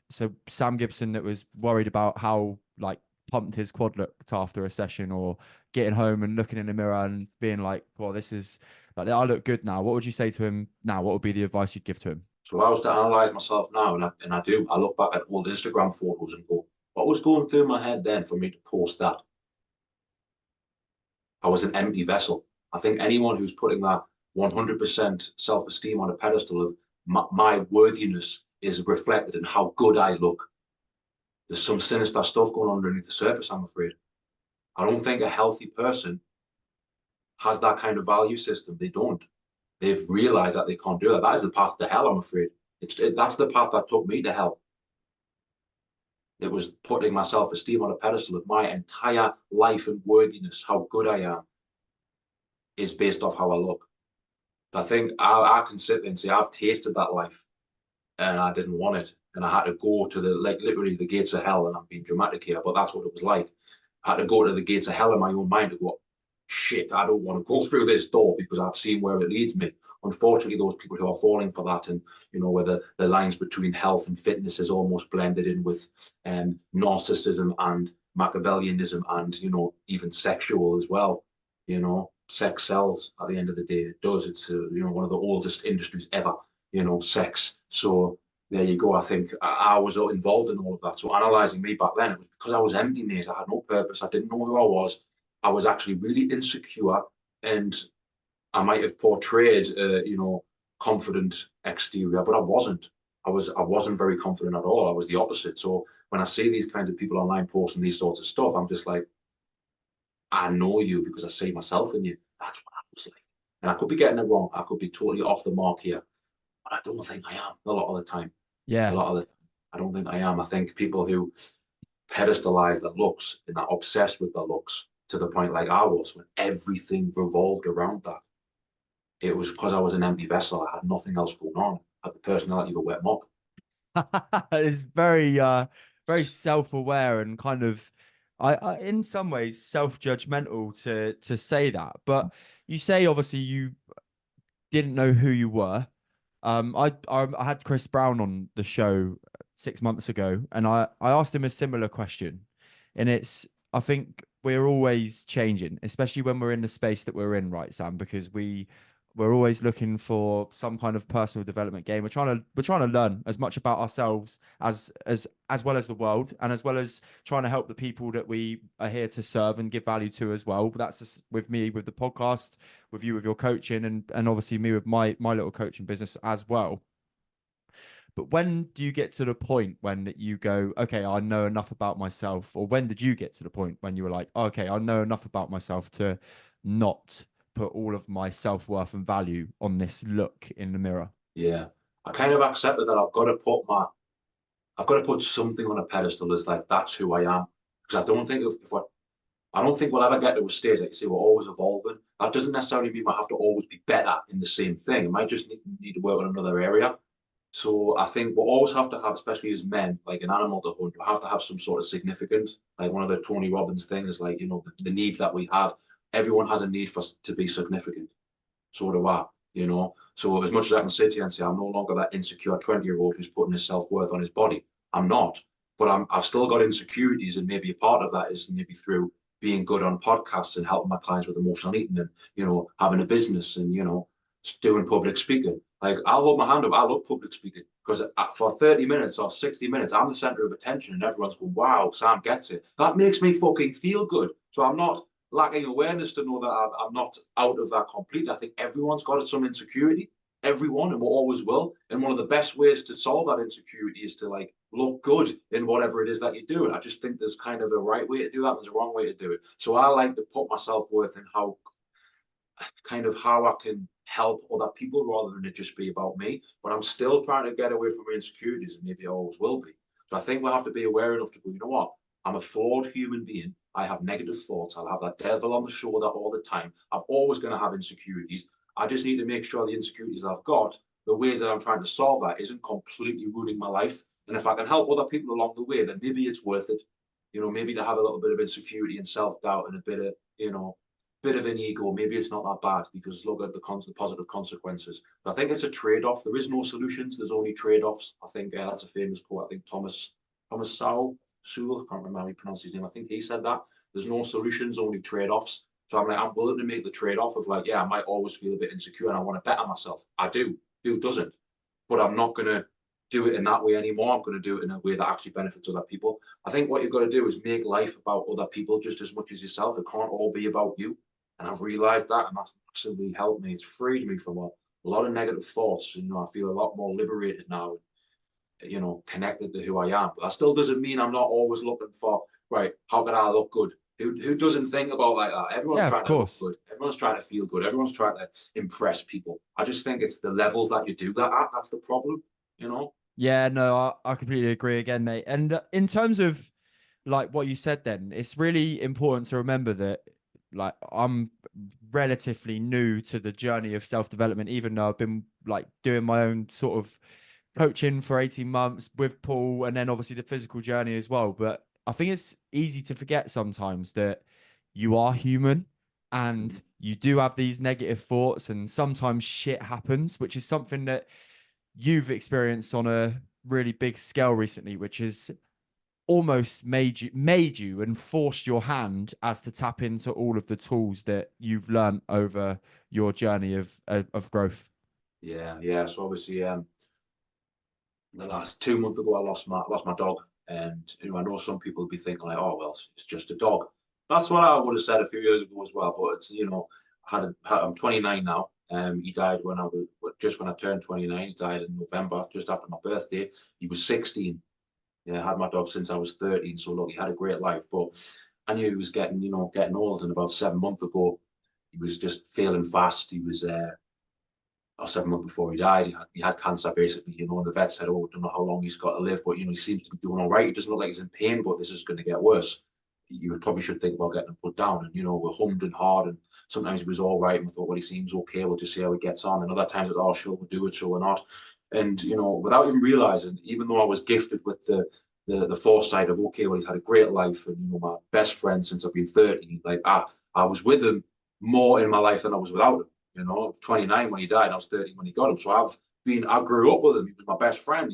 Sam Gibson that was worried about how like pumped his quad looked after a session, or getting home and looking in the mirror and being like, well, this is like I look good now. What would you say to him now? What would be the advice you'd give to him? So if I was to analyze myself now, and I do, I look back at old Instagram photos and go, what was going through my head then for me to post that? I was an empty vessel. I think anyone who's putting that 100% self-esteem on a pedestal of my worthiness is reflected in how good I look. There's some sinister stuff going on underneath the surface, I'm afraid. I don't think a healthy person has that kind of value system. They don't. They've realized that they can't do that. That is the path to hell, I'm afraid. That's the path that took me to hell. It was putting my self-esteem on a pedestal of my entire life and worthiness, how good I am, is based off how I look. I think I can sit there and say I've tasted that life and I didn't want it. And I had to go to literally the gates of hell. And I'm being dramatic here, but that's what it was like. I had to go to the gates of hell in my own mind to go, shit, I don't want to go through this door because I've seen where it leads me. Unfortunately, those people who are falling for that, and where the lines between health and fitness is almost blended in with narcissism and Machiavellianism and even sexual as well. Sex sells at the end of the day. It does. It's one of the oldest industries ever. Sex. So there you go. I think I was involved in all of that. So analyzing me back then, it was because I was empty, mate. I had no purpose. I didn't know who I was. I was actually really insecure, and I might have portrayed, confident exterior, but I wasn't. I wasn't very confident at all. I was the opposite. So when I see these kinds of people online posting these sorts of stuff, I'm just like, I know you because I see myself in you. That's what I was like. And I could be getting it wrong. I could be totally off the mark here, but I don't think I am a lot of the time. A Yeah. lot of the time, I don't think I am. I think people who pedestalize their looks and are obsessed with their looks to the point like I was when everything revolved around that. It was because I was an empty vessel. I had nothing else going on. I had the personality of a wet mop. It's very self-aware and kind of I in some ways self-judgmental to say that. But you say obviously you didn't know who you were. I had Chris Brown on the show 6 months ago, and I asked him a similar question, and it's I think we're always changing, especially when we're in the space that we're in, right, Sam? Because we're always looking for some kind of personal development game. We're trying to learn as much about ourselves as well as the world, and as well as trying to help the people that we are here to serve and give value to as well. But that's just with me with the podcast, with you with your coaching, and obviously me with my little coaching business as well. But when do you get to the point when you go, okay, I know enough about myself? Or when did you get to the point when you were like, okay, I know enough about myself to not put all of my self-worth and value on this look in the mirror? Yeah. I kind of accepted that I've got to put something on a pedestal as like that's who I am. Because I don't think I don't think we'll ever get to a stage like you say we're always evolving. That doesn't necessarily mean we have to always be better in the same thing. It might just need to work on another area. So I think we'll always have to have, especially as men, like an animal to hunt, we have to have some sort of significance. Like one of the Tony Robbins things, like the needs that we have. Everyone has a need for to be significant. So do I. So as much as I can sit here and say I'm no longer that insecure 20-year-old who's putting his self-worth on his body, I'm not. But I've still got insecurities, and maybe a part of that is maybe through being good on podcasts and helping my clients with emotional eating and having a business and doing public speaking. Like I'll hold my hand up. I love public speaking because for 30 minutes or 60 minutes, I'm the center of attention and everyone's going, wow, Sam gets it. That makes me fucking feel good. So I'm not lacking awareness to know that I'm not out of that completely. I think everyone's got some insecurity, everyone, and we always will. And one of the best ways to solve that insecurity is to like look good in whatever it is that you do. And I just think there's kind of a right way to do that. There's a wrong way to do it. So I like to put myself worth in how I can help other people rather than it just be about me. But I'm still trying to get away from my insecurities, and maybe I always will be. So I think we have to be aware enough to go, you know what? I'm a flawed human being. I have negative thoughts. I'll have that devil on the shoulder all the time. I'm always going to have insecurities. I just need to make sure the insecurities I've got, the ways that I'm trying to solve that, isn't completely ruining my life. And if I can help other people along the way, then maybe it's worth it. Maybe to have a little bit of insecurity and self doubt and a bit of an ego. Maybe it's not that bad because look at the positive consequences. But I think it's a trade-off. There is no solutions. There's only trade-offs. I think that's a famous quote. I think Thomas Sowell, I can't remember how he pronounced his name. I think he said that. There's no solutions, only trade-offs. So I'm willing to make the trade-off of like, yeah, I might always feel a bit insecure and I want to better myself. I do. Who doesn't? But I'm not going to do it in that way anymore. I'm going to do it in a way that actually benefits other people. I think what you've got to do is make life about other people just as much as yourself. It can't all be about you. And I've realized that, and that's massively helped me. It's freed me from a lot of negative thoughts. I feel a lot more liberated now, connected to who I am. But that still doesn't mean I'm not always looking for, right, how can I look good? Who doesn't think about like that? Everyone's Yeah, of trying to look course. good. Everyone's trying to feel good. Everyone's trying to impress people. I just think it's the levels that you do that at. That's the problem. Yeah, no, I completely agree again, mate. And in terms of like what you said then, it's really important to remember that like I'm relatively new to the journey of self-development, even though I've been like doing my own sort of coaching for 18 months with Paul and then obviously the physical journey as well. But I think it's easy to forget sometimes that you are human and you do have these negative thoughts and sometimes shit happens, which is something that you've experienced on a really big scale recently, which is almost made you and forced your hand as to tap into all of the tools that you've learned over your journey of growth. Yeah, yeah. So obviously, the last 2 months ago, I lost my dog, and I know some people will be thinking like, oh well, it's just a dog. That's what I would have said a few years ago as well. But it's I'm 29 now. He died when just when I turned 29. He died in November, just after my birthday. He was 16. Yeah, I had my dog since I was 13. So look, he had a great life. But I knew he was getting, getting old. And about 7 months ago, he was just failing fast. He was, or 7 months before he died, he had cancer basically, and the vet said, oh, I don't know how long he's got to live, but, he seems to be doing all right. He doesn't look like he's in pain, but this is going to get worse. You probably should think about getting him put down. And, we hummed and hard, and sometimes he was all right. And we thought, well, he seems okay. We'll just see how he gets on. And other times, oh, sure, we'll do it, sure, we're not. And, without even realizing, even though I was gifted with the foresight of, okay, well, he's had a great life, and, my best friend since I've been 30, like, I was with him more in my life than I was without him. 29 when he died, I was 30 when he got him. So I grew up with him. He was my best friend.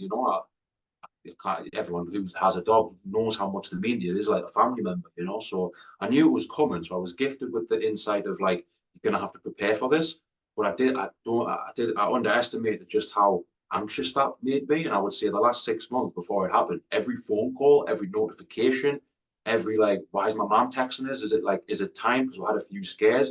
Everyone who has a dog knows how much they mean to you. It is like a family member. So I knew it was coming. So I was gifted with the insight of like, you're gonna have to prepare for this. But I underestimated just how anxious that made me. And I would say the last 6 months before it happened, every phone call, every notification, every like, why is my mom texting us? Is it time? Because we had a few scares.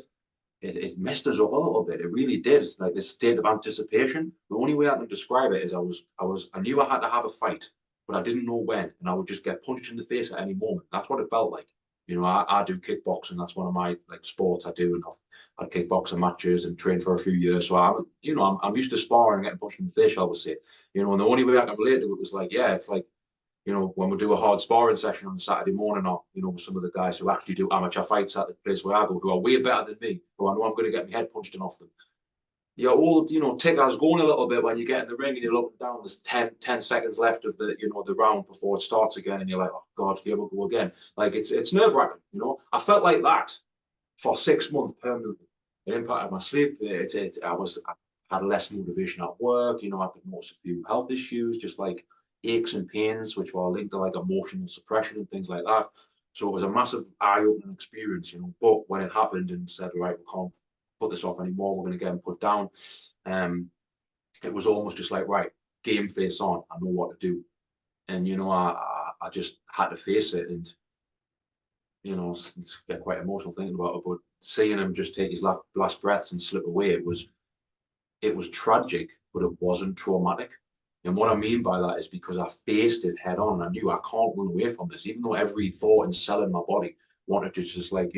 It messed us up a little bit. It really did. Like this state of anticipation. The only way I can describe it is I knew I had to have a fight, but I didn't know when, and I would just get punched in the face at any moment. That's what it felt like. I do kickboxing. That's one of my like sports I do, and I've had kickboxing matches and trained for a few years. So I'm used to sparring and getting punched in the face. I would say, and the only way I can relate to it was like, yeah, it's like when we do a hard sparring session on Saturday morning, or, with some of the guys who actually do amateur fights at the place where I go, who are way better than me, who I know I'm going to get my head punched in off them. Your old, ticker's going a little bit when you get in the ring and you're looking down, there's 10 seconds left of the round before it starts again. And you're like, oh God, here we go again. Like it's nerve wracking. I felt like that for 6 months permanently. It impacted my sleep. I had less motivation at work. I've been noticing a few health issues, just like aches and pains, which were linked to like emotional suppression and things like that. So it was a massive eye-opening experience. But when it happened and said, right, we can't put this off anymore, we're going to get him put down. It was almost just like, right, game face on. I know what to do. And I just had to face it. And it's get quite emotional thinking about it, but seeing him just take his last breaths and slip away, it was tragic, but it wasn't traumatic. And what I mean by that is because I faced it head on. I knew I can't run away from this, even though every thought and cell in my body wanted to just like,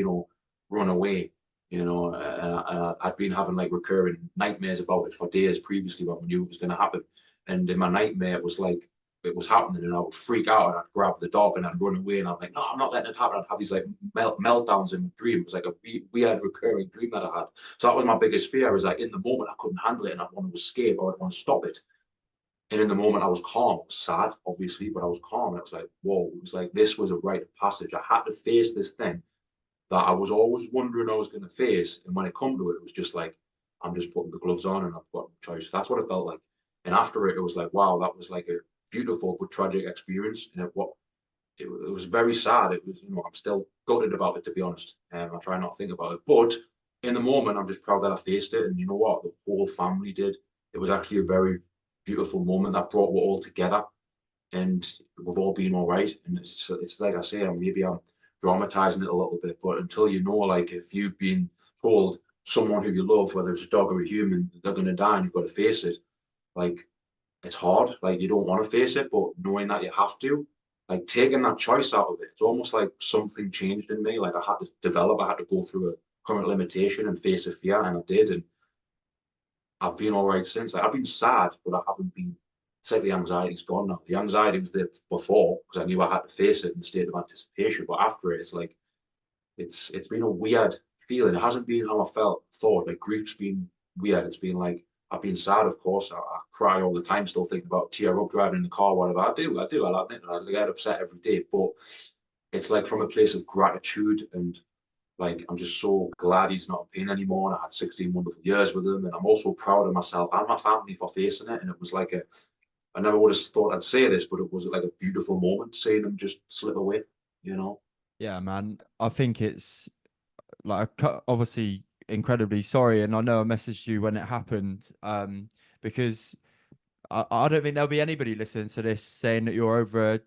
run away. And I'd been having like recurring nightmares about it for days previously when we knew it was going to happen. And in my nightmare, it was like it was happening, and I would freak out and I'd grab the dog and I'd run away, and I'm like, no, I'm not letting it happen. I'd have these like meltdowns in my dream. It was like a weird recurring dream that I had. So that was my biggest fear. Is like in the moment I couldn't handle it and I'd want to escape or I'd want to stop it. And in the moment I was calm. I was sad, obviously, but I was calm. And it was like, whoa, it was like this was a rite of passage. I had to face this thing that I was always wondering I was going to face. And when it come to it, it was just like, I'm just putting the gloves on and I've got no choice. That's what it felt like. And after it, it was like, wow, that was like a beautiful but tragic experience. And it was very sad. It was, I'm still gutted about it, to be honest. I try not to think about it. But in the moment, I'm just proud that I faced it. And you know what? The whole family did. It was actually a very beautiful moment that brought us all together. And we've all been all right. And it's like I say, maybe I'm dramatizing it a little bit, but until like if you've been told someone who you love, whether it's a dog or a human, they're going to die and you've got to face it, like it's hard. Like you don't want to face it, but knowing that you have to, like taking that choice out of it, it's almost like something changed in me. Like I had to go through a current limitation and face a fear, and I did. And I've been all right since. Like, I've been sad, but I haven't been. It's like the anxiety's gone now. The anxiety was there before because I knew I had to face it in the state of anticipation. But after it, it's like it's been a weird feeling. It hasn't been how I thought. Like grief's been weird. It's been like I've been sad, of course. I cry all the time, still thinking about tear up driving in the car, whatever. I do. I'll admit I get upset every day, but it's like from a place of gratitude and like I'm just so glad he's not in pain anymore. And I had 16 wonderful years with him, and I'm also proud of myself and my family for facing it. And it was like I never would have thought I'd say this, but it was like a beautiful moment seeing him just slip away, you know. Yeah, man. I think it's like obviously incredibly sorry, and I know I messaged you when it happened, because I don't think there'll be anybody listening to this saying that you're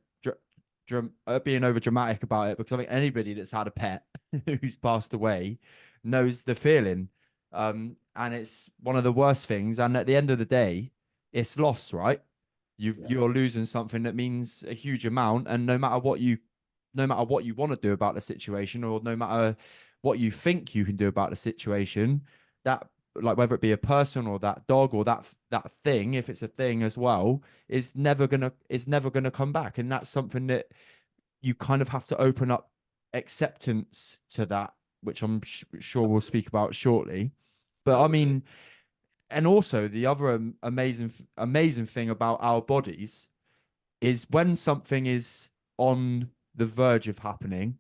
being over dramatic about it, because I think anybody that's had a pet who's passed away knows the feeling. And it's one of the worst things. And at the end of the day, it's loss, right? Yeah. You're losing something that means a huge amount, and no matter what you no matter what you want to do about the situation, or no matter what you think you can do about the situation, that, like, whether it be a person or that dog or that thing, if it's a thing as well, is never gonna come back. And that's something that you kind of have to open up acceptance to that, which I'm sure we'll speak about shortly. But I 100%. mean, and also the other amazing thing about our bodies is when something is on the verge of happening,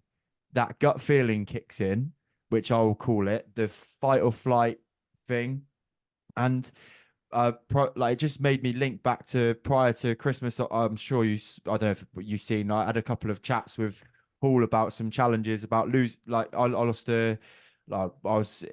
that gut feeling kicks in, which I will call it the fight or flight thing. And like, it just made me link back to prior to Christmas. I'm sure I don't know if you've seen, I had a couple of chats with Paul about some challenges about lose, like I lost a, like I was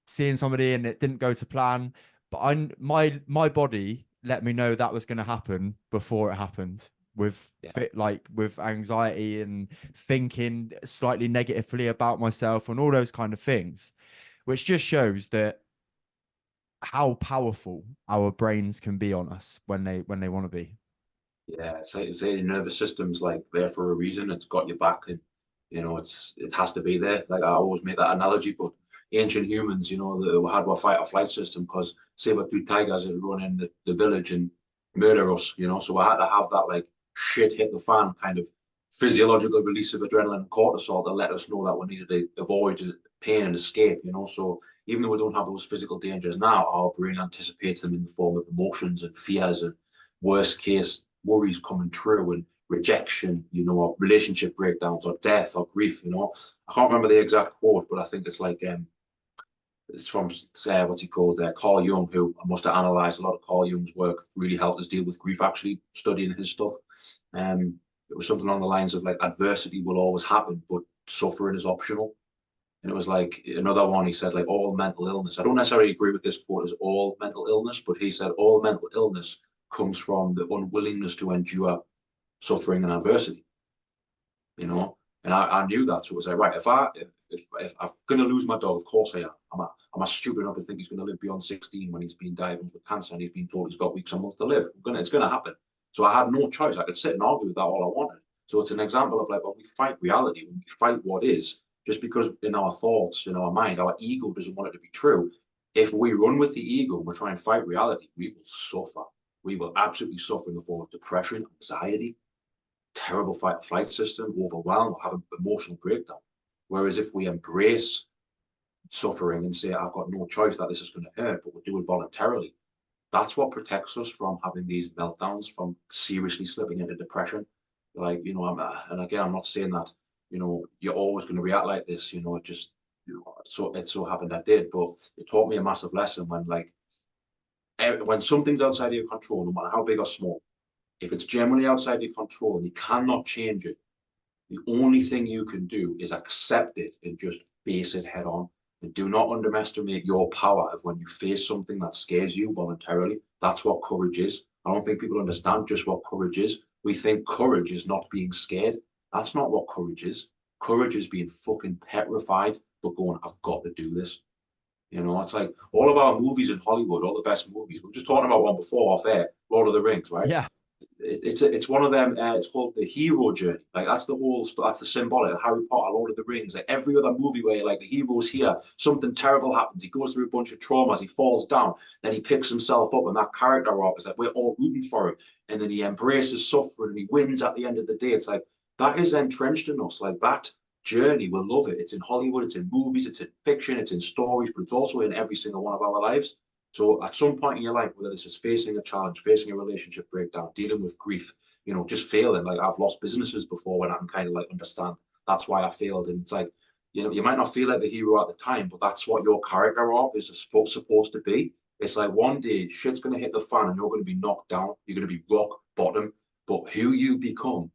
seeing somebody and it didn't go to plan, but my body let me know that was going to happen before it happened, with Yeah. fit, like with anxiety and thinking slightly negatively about myself and all those kind of things, which just shows that how powerful our brains can be on us when they want to be. Yeah, say your nervous system's like there for a reason. It's got your back, and it has to be there. Like I always make that analogy, but ancient humans, they had a fight or flight system because saber-toothed tigers would run in the village and murder us. So I had to have that like shit hit the fan kind of physiological release of adrenaline and cortisol to let us know that we needed to avoid pain and escape. So even though we don't have those physical dangers now, our brain anticipates them in the form of emotions and fears and worst case worries coming true and rejection, or relationship breakdowns or death or grief. I can't remember the exact quote, but I think it's like it's from what's he called Carl Jung, who I must have analysed a lot of Carl Jung's work, really helped us deal with grief, actually studying his stuff. It was something along the lines of like adversity will always happen, but suffering is optional. And it was like another one, he said, like all mental illness. I don't necessarily agree with this quote as all mental illness, but he said all mental illness comes from the unwillingness to endure suffering and adversity, And I knew that. So it was like, right, if I'm gonna lose my dog, of course I am. Am I stupid enough to think he's gonna live beyond 16 when he's been diagnosed with cancer and he's been told he's got weeks and months to live? It's gonna happen. So I had no choice. I could sit and argue with that all I wanted. So it's an example of like when we fight reality, when we fight what is, just because in our thoughts, in our mind, our ego doesn't want it to be true. If we run with the ego and we try and fight reality, we will suffer. We will absolutely suffer in the form of depression, anxiety, terrible fight flight system, overwhelmed, or have an emotional breakdown. Whereas if we embrace suffering and say, I've got no choice that this is going to hurt, but we'll do it voluntarily, that's what protects us from having these meltdowns, from seriously slipping into depression. Like, and again, I'm not saying that, you're always going to react like this, it just, it so happened I did, but it taught me a massive lesson when something's outside of your control, no matter how big or small, if it's generally outside your control and you cannot change it, the only thing you can do is accept it and just face it head on. And do not underestimate your power of when you face something that scares you voluntarily. That's what courage is. I don't think people understand just what courage is. We think courage is not being scared. That's not what courage is. Courage is being fucking petrified, but going, I've got to do this. It's like all of our movies in Hollywood, all the best movies. We were just talking about one before off air, Lord of the Rings, right? Yeah. It's one of them. It's called the hero journey. Like that's the symbolic. Harry Potter, Lord of the Rings, like every other movie where like the hero's here, something terrible happens. He goes through a bunch of traumas. He falls down, then he picks himself up, and that character arc is like we're all rooting for him, and then he embraces suffering and he wins at the end of the day. It's like that is entrenched in us. Like that journey, we love it. It's in Hollywood, it's in movies, it's in fiction, it's in stories, but it's also in every single one of our lives. So at some point in your life, whether this is facing a challenge, facing a relationship breakdown, dealing with grief, just failing. Like I've lost businesses before when I can kind of like understand that's why I failed. And it's like, you might not feel like the hero at the time, but that's what your character arc is supposed to be. It's like one day shit's going to hit the fan and you're going to be knocked down. You're going to be rock bottom. But who you become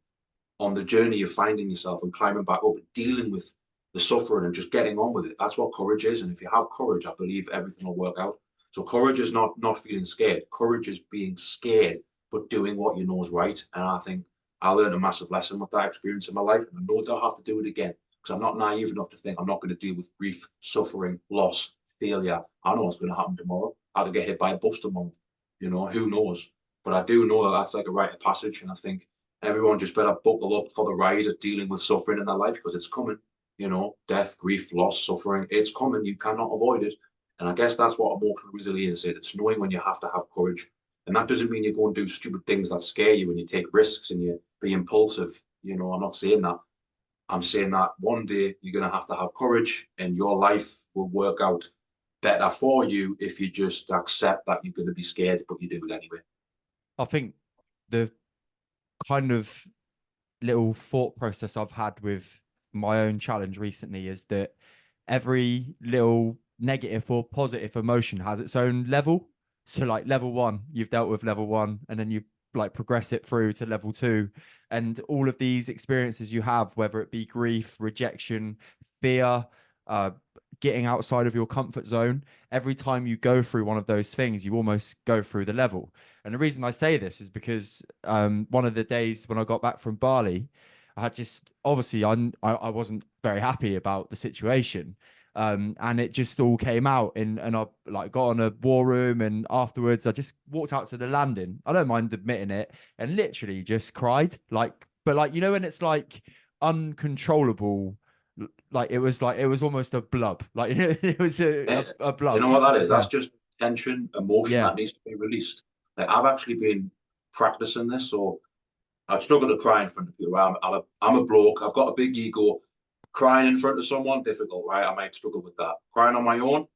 on the journey of finding yourself and climbing back up and dealing with the suffering and just getting on with it, that's what courage is. And if you have courage, I believe everything will work out. So courage is not feeling scared. Courage is being scared, but doing what you know is right. And I think I learned a massive lesson with that experience in my life. And I know that I'll have to do it again because I'm not naive enough to think I'm not going to deal with grief, suffering, loss, failure. I know what's going to happen tomorrow. I could get hit by a bus tomorrow. Who knows? But I do know that that's like a rite of passage. And I think Everyone just better buckle up for the ride of dealing with suffering in their life because it's coming. You know, death, grief, loss, suffering, it's coming. You cannot avoid it. And I guess that's what emotional resilience is. It's knowing when you have to have courage. And that doesn't mean you go and do stupid things that scare you and you take risks and you be impulsive. You know, I'm not saying that. I'm saying that one day you're going to have courage and your life will work out better for you if you just accept that you're going to be scared, but you do it anyway. I think the kind of little thought process I've had with my own challenge recently is that every little negative or positive emotion has its own level. So like level one, you've dealt with level one, and then you like progress it through to level two. And all of these experiences you have, whether it be grief, rejection, fear, uh, getting outside of your comfort zone, every time you go through one of those things, you almost go through the level. And the reason I say this is because one of the days when I got back from Bali, I had just obviously I wasn't very happy about the situation. And it just all came out and I like got on a war room, and afterwards I just walked out to the landing. I don't mind admitting it, and literally just cried. But like when it's like uncontrollable, like it was almost a blub. Like it was Yeah. a You blub. know what that is? Yeah. That's just tension, emotion Yeah. that needs to be released. Like I've actually been practicing this, so I struggle to cry in front of people. Right? I'm a bloke. I've got a big ego. Crying in front of someone, difficult, right? I might struggle with that. Crying on my own,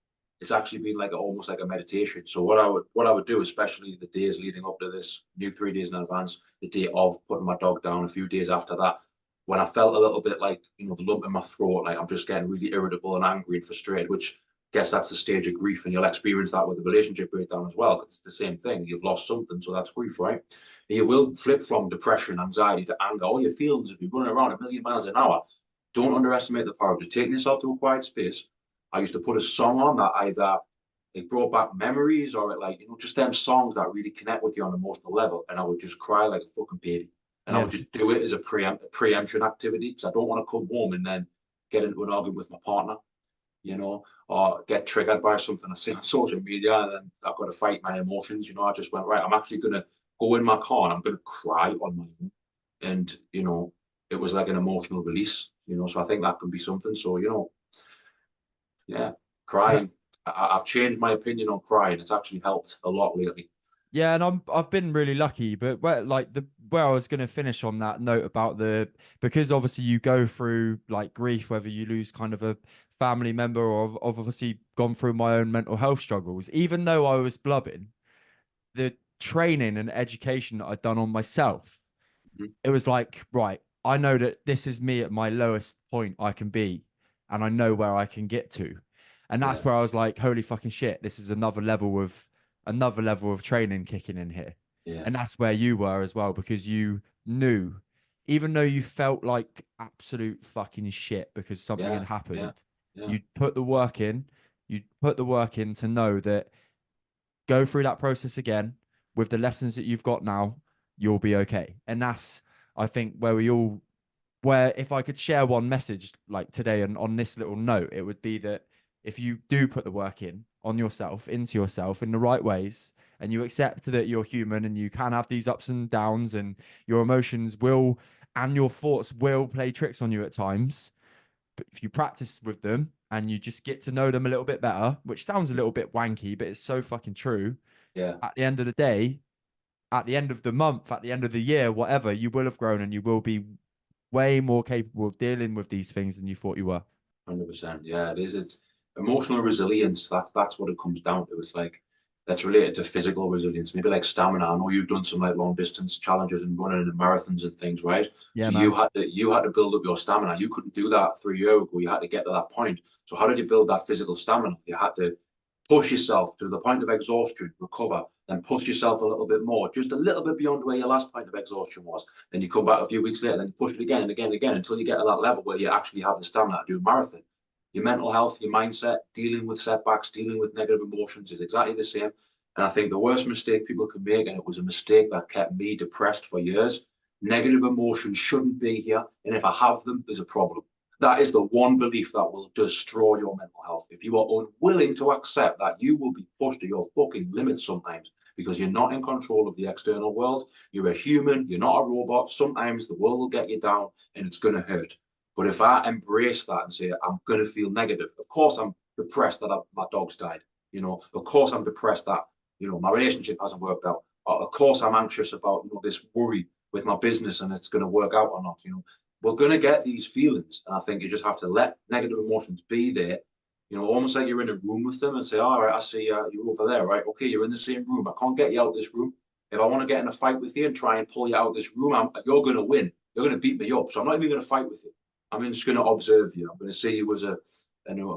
it's actually been like almost like a meditation. So what I would do, especially the days leading up to this, new 3 days in advance, the day of putting my dog down, a few days after that, when I felt a little bit like the lump in my throat, like I'm just getting really irritable and angry and frustrated, which I guess that's the stage of grief, and you'll experience that with the relationship breakdown as well. It's the same thing. You've lost something, so that's grief, right? You will flip from depression, anxiety to anger. All your feelings if you're running around a million miles an hour. Don't underestimate the power of just taking yourself to a quiet space. I used to put a song on that either it brought back memories or it like, just them songs that really connect with you on an emotional level. And I would just cry like a fucking baby. And I Yeah. would just do it as a preemption activity because I don't want to come home and then get into an argument with my partner, or get triggered by something I see on social media and then I've got to fight my emotions. I just went, right, I'm actually going to go in my car and I'm going to cry on my own. And, it was like an emotional release, so I think that can be something. So, yeah, Yeah. crying. I've changed my opinion on crying. It's actually helped a lot lately. Yeah, and I've been really lucky, but where I was going to finish on that note about because obviously you go through like grief, whether you lose kind of a family member or I've obviously gone through my own mental health struggles. Even though I was blubbing, the training and education that I'd done on myself, Mhm. it was like, right, I know that this is me at my lowest point I can be, and I know where I can get to. And that's Yeah, where I was like, holy fucking shit, this is another level of training kicking in here. yeah, And that's where you were as well, because you knew, even though you felt like absolute fucking shit because something had yeah, yeah, happened, yeah, you'd put the work in, you'd put the work in to know that go through that process again with the lessons that you've got now, you'll be okay. And that's, I think, where if I could share one message like today and on this little note, it would be that if you do put the work in on yourself, into yourself in the right ways, and you accept that you're human and you can have these ups and downs and your emotions will and your thoughts will play tricks on you at times, but if you practice with them and you just get to know them a little bit better, which sounds a little bit wanky, but it's so fucking true. yeah. At the end of the day, at the end of the month, at the end of the year, whatever, you will have grown and you will be way more capable of dealing with these things than you thought you were. 100%. Yeah, it is. It's emotional resilience. That's what it comes down to. It's like that's related to physical resilience, maybe like stamina. I know you've done some like long distance challenges and running and marathons and things, right? Yeah, So man. you had to build up your stamina. You couldn't do that 3 years ago. You had to get to that point. So how did you build that physical stamina? You had to push yourself to the point of exhaustion, recover, then push yourself a little bit more, just a little bit beyond where your last point of exhaustion was. Then you come back a few weeks later, then you push it again and again and again until you get to that level where you actually have the stamina to do a marathon. Your mental health, your mindset, dealing with setbacks, dealing with negative emotions is exactly the same. And I think the worst mistake people can make, and it was a mistake that kept me depressed for years, negative emotions shouldn't be here. And if I have them, there's a problem. That is the one belief that will destroy your mental health. If you are unwilling to accept that you will be pushed to your fucking limits sometimes because you're not in control of the external world, you're a human, you're not a robot. Sometimes the world will get you down and it's going to hurt. But if I embrace that and say, I'm going to feel negative, of course I'm depressed that my dog's died. You know, of course I'm depressed that, you know, my relationship hasn't worked out. Of course I'm anxious about, you know, this worry with my business and it's going to work out or not. You know, we're going to get these feelings. And I think you just have to let negative emotions be there, you know, almost like you're in a room with them and say, all right, I see you're over there, right? Okay, you're in the same room. I can't get you out of this room. If I want to get in a fight with you and try and pull you out of this room, you're going to win. You're going to beat me up. So I'm not even going to fight with you. I'm just going to observe you. I'm going to see you as a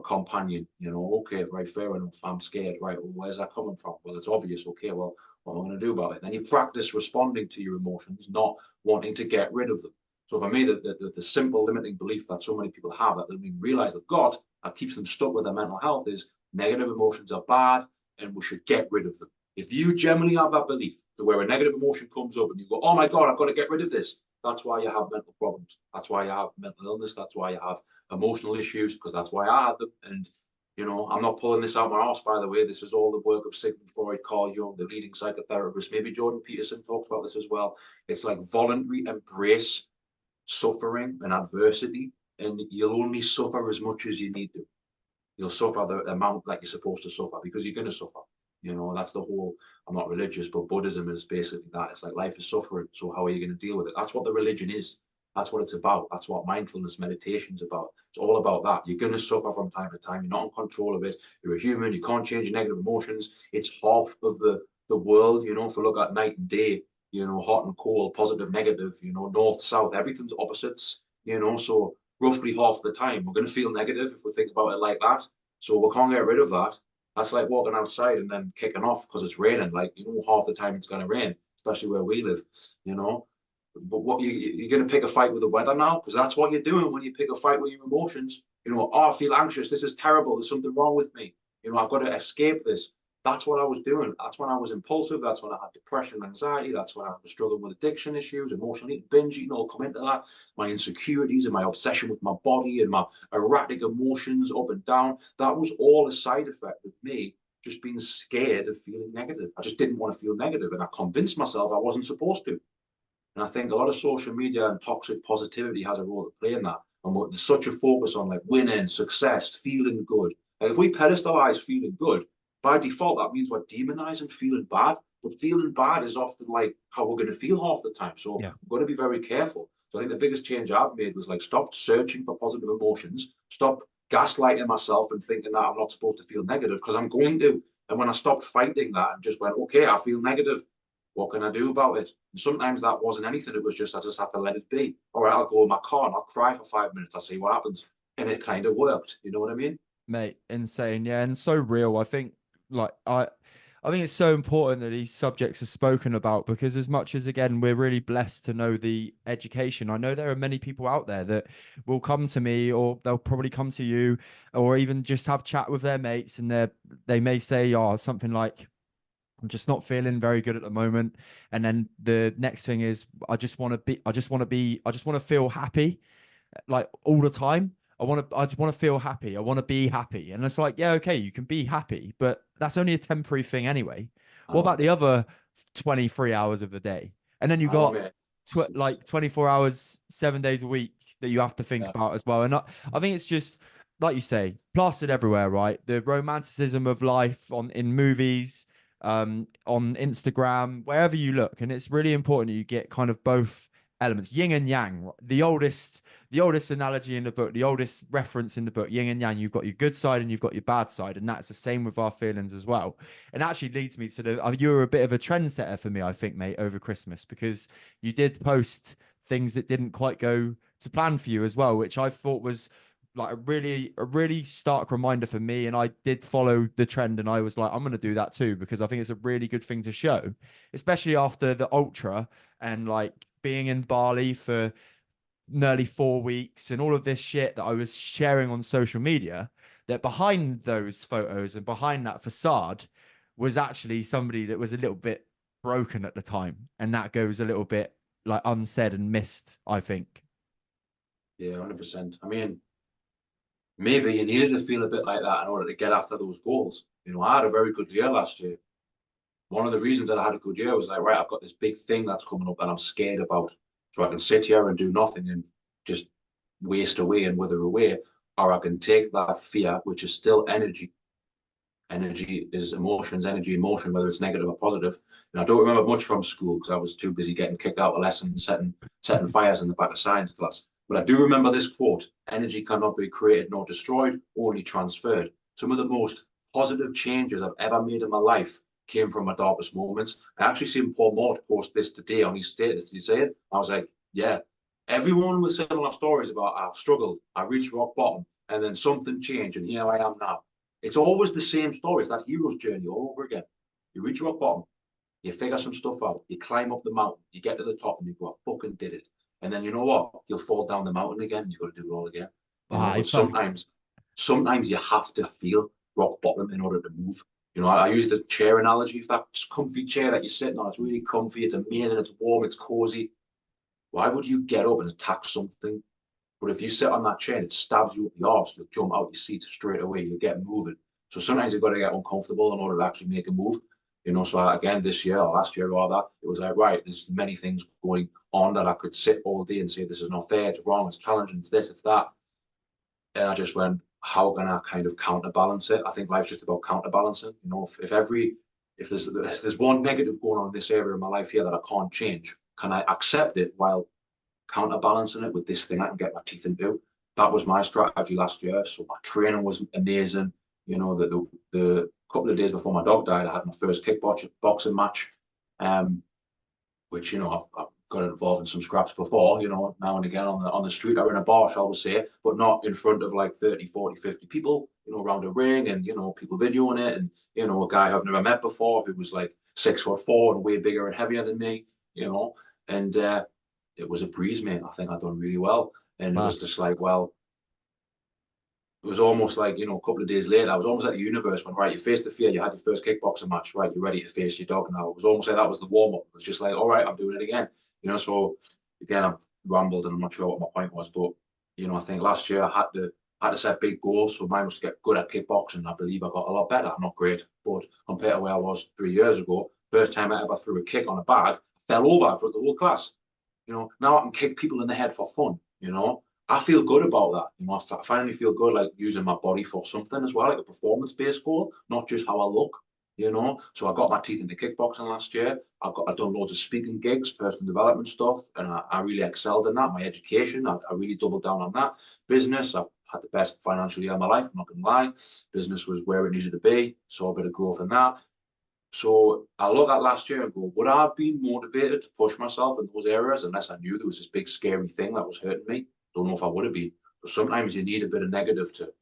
companion, you know, okay, right, fair enough. I'm scared, right? Well, where's that coming from? Well, it's obvious. Okay, well, what am I going to do about it? Then you practice responding to your emotions, not wanting to get rid of them. So for me, the simple limiting belief that so many people have that they don't even realize they've got that keeps them stuck with their mental health is negative emotions are bad and we should get rid of them. If you generally have that belief to where a negative emotion comes up and you go, oh my God, I've got to get rid of this. That's why you have mental problems. That's why you have mental illness. That's why you have emotional issues, because that's why I had them. And, you know, I'm not pulling this out my arse, by the way. This is all the work of Sigmund Freud, Carl Jung, the leading psychotherapist. Maybe Jordan Peterson talks about this as well. It's like voluntary embrace suffering and adversity, and you'll only suffer as much as you need to. You'll suffer the amount that you're supposed to suffer because you're going to suffer. You know, that's the whole, I'm not religious, but Buddhism is basically that. It's like life is suffering. So how are you going to deal with it? That's what the religion is. That's what it's about. That's what mindfulness meditation is about. It's all about that. You're going to suffer from time to time. You're not in control of it. You're a human. You can't change your negative emotions. It's half of the world, you know, if we look at night and day, you know, hot and cold, positive, negative, you know, north, south, everything's opposites, you know, so roughly half the time we're going to feel negative if we think about it like that. So we can't get rid of that. That's like walking outside and then kicking off because it's raining. Like, you know, half the time it's going to rain, especially where we live, you know. But what you're going to pick a fight with the weather now? Because that's what you're doing when you pick a fight with your emotions. You know, oh, I feel anxious. This is terrible. There's something wrong with me. You know, I've got to escape this. That's what I was doing. That's when I was impulsive. That's when I had depression, anxiety. That's when I was struggling with addiction issues, emotional eating, binge eating, all come into that. My insecurities and my obsession with my body and my erratic emotions up and down. That was all a side effect of me just being scared of feeling negative. I just didn't want to feel negative, and I convinced myself I wasn't supposed to. And I think a lot of social media and toxic positivity has a role to play in that. And there's such a focus on like winning, success, feeling good. Like if we pedestalize feeling good, by default, that means we're demonizing feeling bad. But feeling bad is often like how we're going to feel half the time. So Yeah. we've got to be very careful. So I think the biggest change I've made was like stop searching for positive emotions, stop gaslighting myself and thinking that I'm not supposed to feel negative because I'm going to. And when I stopped fighting that and just went, okay, I feel negative, what can I do about it? And sometimes that wasn't anything. It was just, I just have to let it be. All right, I'll go in my car and I'll cry for 5 minutes. I'll see what happens. And it kind of worked. You know what I mean? Mate, insane. Yeah, and so real. I think like I think it's so important that these subjects are spoken about because as much as again we're really blessed to know the education, I know there are many people out there that will come to me or they'll probably come to you or even just have chat with their mates and they may say oh something like I'm just not feeling very good at the moment. And then the next thing is I just want to feel happy like all the time. I just want to feel happy. I want to be happy. And it's like, yeah, okay, you can be happy, but that's only a temporary thing anyway. I What about know. the other 23 hours of the day? And then you I know, got mate. like 24 hours, 7 days a week that you have to think Yeah. about as well. And I think it's just like you say, plastered everywhere, right? The romanticism of life in movies, on Instagram, wherever you look. And it's really important that you get kind of both elements, yin and yang. The oldest analogy in the book, the oldest reference in the book, yin and yang. You've got your good side and you've got your bad side, and that's the same with our feelings as well. And actually leads me to you were a bit of a trendsetter for me, I think, mate, over Christmas because you did post things that didn't quite go to plan for you as well, which I thought was like a really stark reminder for me. And I did follow the trend, and I was like, I'm going to do that too because I think it's a really good thing to show, especially after the ultra and like being in Bali for nearly 4 weeks and all of this shit that I was sharing on social media, that behind those photos and behind that facade was actually somebody that was a little bit broken at the time. And that goes a little bit like unsaid and missed, I think. Yeah, 100%. I mean, maybe you needed to feel a bit like that in order to get after those goals. I had a very good year last year. One of the reasons that I had a good year was like, right, I've got this big thing that's coming up that I'm scared about. So I can sit here and do nothing and just waste away and wither away. Or I can take that fear, which is still energy. Energy is emotions, energy, emotion, whether it's negative or positive. And I don't remember much from school because I was too busy getting kicked out of lessons, setting fires in the back of science class. But I do remember this quote: energy cannot be created nor destroyed, only transferred. Some of the most positive changes I've ever made in my life came from my darkest moments. I actually seen Paul Mort post this today on his status. Did you see it? I was like, yeah. Everyone was similar stories about I struggled, I reached rock bottom, and then something changed, and here I am now. It's always the same story. It's that hero's journey all over again. You reach rock bottom, you figure some stuff out, you climb up the mountain, you get to the top, and you go, I fucking did it. And then you know what? You'll fall down the mountain again. And you've got to do it all again. I But fuck. sometimes you have to feel rock bottom in order to move. I use the chair analogy. If that comfy chair that you're sitting on, it's really comfy, it's amazing, it's warm, it's cozy. Why would you get up and attack something? But if you sit on that chair and it stabs you up the arse, you'll jump out your seat straight away. You'll get moving. So sometimes you've got to get uncomfortable in order to actually make a move. So again, this year or last year or that, it was like, right, there's many things going on that I could sit all day and say, this is not fair, it's wrong, it's challenging, it's this, it's that. And I just went, how can I kind of counterbalance it? I think life's just about counterbalancing. If there's one negative going on in this area of my life here that I can't change, can I accept it while counterbalancing it with this thing I can get my teeth into? That was my strategy last year. So my training was amazing. The couple of days before my dog died, I had my first kickboxing match, which I've got involved in some scraps before, now and again on the street or in a bar, shall we say, but not in front of like 30, 40, 50 people, around a ring and, people videoing it. And, a guy I've never met before who was like 6'4" and way bigger and heavier than me, and it was a breeze, mate. I think I'd done really well. And it was Class. just like, well, it was almost like, a couple of days later, I was almost like the universe went, right, you faced the fear, you had your first kickboxing match, right, you're ready to face your dog now. It was almost like that was the warm up. It was just like, all right, I'm doing it again. So again, I've rambled and I'm not sure what my point was, but I think last year I had to set big goals. So mine was to get good at kickboxing. I believe I got a lot better. I'm not great, but compared to where I was 3 years ago, first time I ever threw a kick on a bag, I fell over in front of the whole class. Now I can kick people in the head for fun. I feel good about that. I finally feel good like using my body for something as well, like a performance-based goal, not just how I look. So I got my teeth into kickboxing last year. I've done loads of speaking gigs, personal development stuff, and I really excelled in that. My education, I really doubled down on that. Business, I had the best financial year of my life. I'm not gonna lie. Business was where it needed to be. Saw a bit of growth in that. So I look at last year and go, would I have been motivated to push myself in those areas unless I knew there was this big scary thing that was hurting me? Don't know if I would have been. But sometimes you need a bit of negative to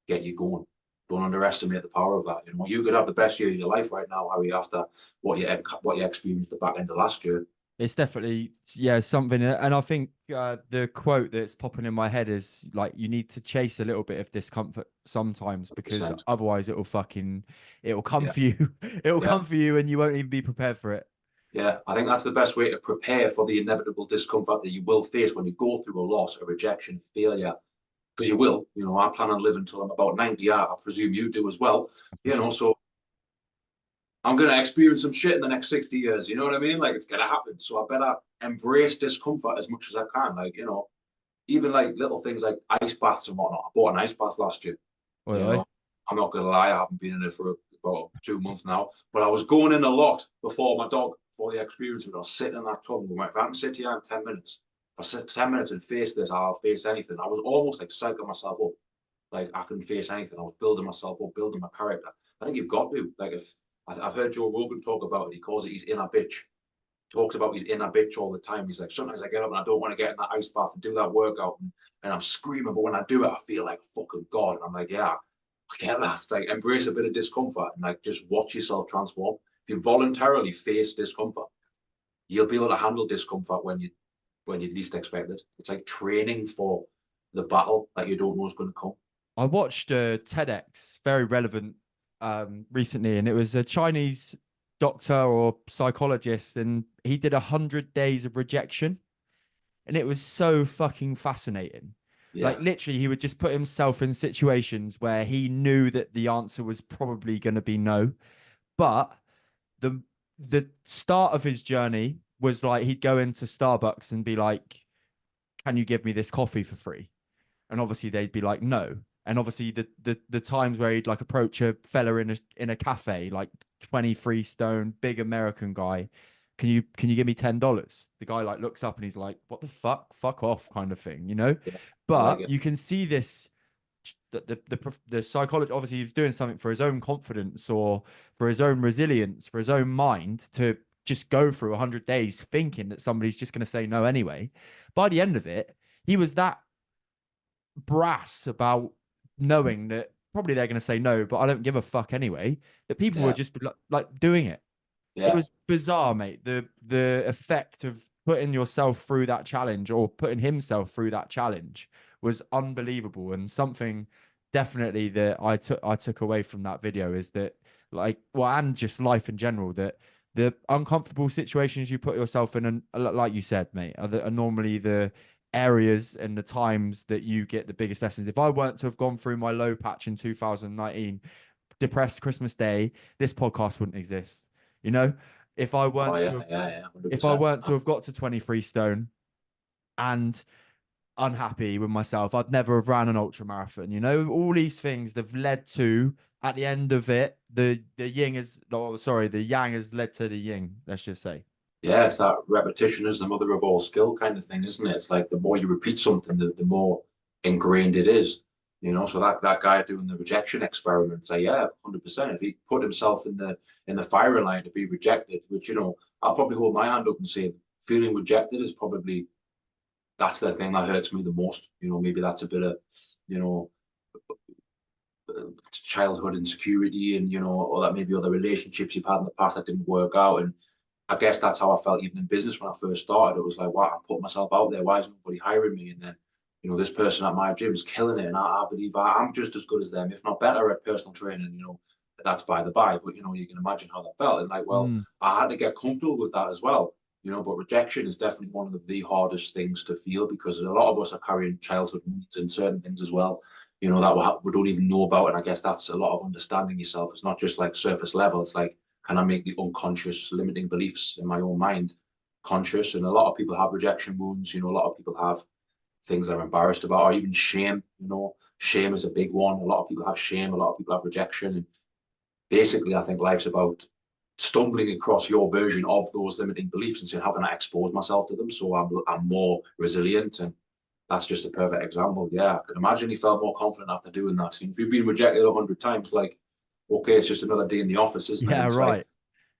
get you going. Don't underestimate the power of that. You could have the best year of your life right now, Harry, after what you experienced the back end of last year. It's definitely, yeah, something. And I think the quote that's popping in my head is like, you need to chase a little bit of discomfort sometimes because 100%. otherwise it'll come Yeah, for you. It'll yeah, come for you and you won't even be prepared for it. yeah. I think that's the best way to prepare for the inevitable discomfort that you will face when you go through a loss, a rejection, failure, because you will. I plan on living until I'm about 90. I presume you do as well. For sure. So I'm going to experience some shit in the next 60 years. You know what I mean? Like it's going to happen. So I better embrace discomfort as much as I can. Like, even like little things like ice baths and whatnot. I bought an ice bath last year. Oi, You oi. know, I'm not going to lie. I haven't been in it for about 2 months now, but I was going in a lot before the experience of it. I was sitting in that tub and going, if I can sit here in 10 minutes, if I sit 10 minutes and face this, I'll face anything. I was almost like psyching myself up. Like I can face anything. I was building myself up, building my character. I think you've got to. Like if I've heard Joe Rogan talk about it, he calls it his inner bitch. Talks about his inner bitch all the time. He's like, sometimes I get up and I don't want to get in that ice bath and do that workout, and I'm screaming, but when I do it, I feel like a fucking god. And I'm like, yeah, I get that. It's like embrace a bit of discomfort and like just watch yourself transform. If you voluntarily face discomfort, you'll be able to handle discomfort when you least expect it. It's like training for the battle that you don't know is going to come. I watched a TEDx, very relevant, recently, and it was a Chinese doctor or psychologist, and he did 100 days of rejection, and it was so fucking fascinating Like Yeah. literally, he would just put himself in situations where he knew that the answer was probably going to be no. But the the start of his journey was like he'd go into Starbucks and be like, "Can you give me this coffee for free?" And obviously they'd be like, "No." And obviously the times where he'd like approach a fella in a cafe, like 23 stone, big American guy, can you give me $10? The guy like looks up and he's like, "What the fuck? Fuck off," kind of thing, you know? Yeah. I like But it. you can see this the psychology, obviously he was doing something for his own confidence or for his own resilience, for his own mind to just go through 100 days thinking that somebody's just going to say no anyway. By the end of it, he was that brass about knowing that probably they're going to say no, but I don't give a fuck anyway, that people were Yeah. just like doing it. It Yeah. was bizarre, mate. The effect of putting yourself through that challenge or putting himself through that challenge was unbelievable, and something definitely that I took away from that video is that, like, well, and just life in general, that the uncomfortable situations you put yourself in, and like you said, mate, are normally the areas and the times that you get the biggest lessons. If I weren't to have gone through my low patch in 2019, depressed Christmas Day, this podcast wouldn't exist. You know, if I Oh weren't to yeah, have yeah, yeah, if I 100%. weren't to have got to 23 stone and unhappy with myself, I'd never have ran an ultra marathon. You know, all these things that have led to at the end of it, the yin is oh sorry, the yang has led to the yin, let's just say. Yeah, it's that repetition is the mother of all skill kind of thing, isn't it? It's like the more you repeat something, the more ingrained it is. So that guy doing the rejection experiment, say, yeah, 100%. If he put himself in the firing line to be rejected, which I'll probably hold my hand up and say, feeling rejected is probably that's the thing that hurts me the most. Maybe that's a bit of, you know, childhood insecurity and or that maybe other relationships you've had in the past that didn't work out. And I guess that's how I felt even in business when I first started. It was like, wow, I put myself out there. Why is nobody hiring me? And then, this person at my gym is killing it. And I believe I'm just as good as them, if not better at personal training. That's by the by. But, you can imagine how that felt. And like, well, Mm. I had to get comfortable with that as well. But rejection is definitely one of the hardest things to feel because a lot of us are carrying childhood wounds and certain things as well, that we don't even know about. And I guess that's a lot of understanding yourself. It's not just like surface level. It's like, can I make the unconscious limiting beliefs in my own mind conscious? And a lot of people have rejection wounds. A lot of people have things they're embarrassed about, or even shame. Shame is a big one. A lot of people have shame. A lot of people have rejection. And basically, I think life's about stumbling across your version of those limiting beliefs and saying, how can I expose myself to them so I'm more resilient? And that's just a perfect example. Yeah, I can imagine he felt more confident after doing that. If you've been rejected 100 times, like, okay, it's just another day in the office, isn't it? Yeah, It's like, right.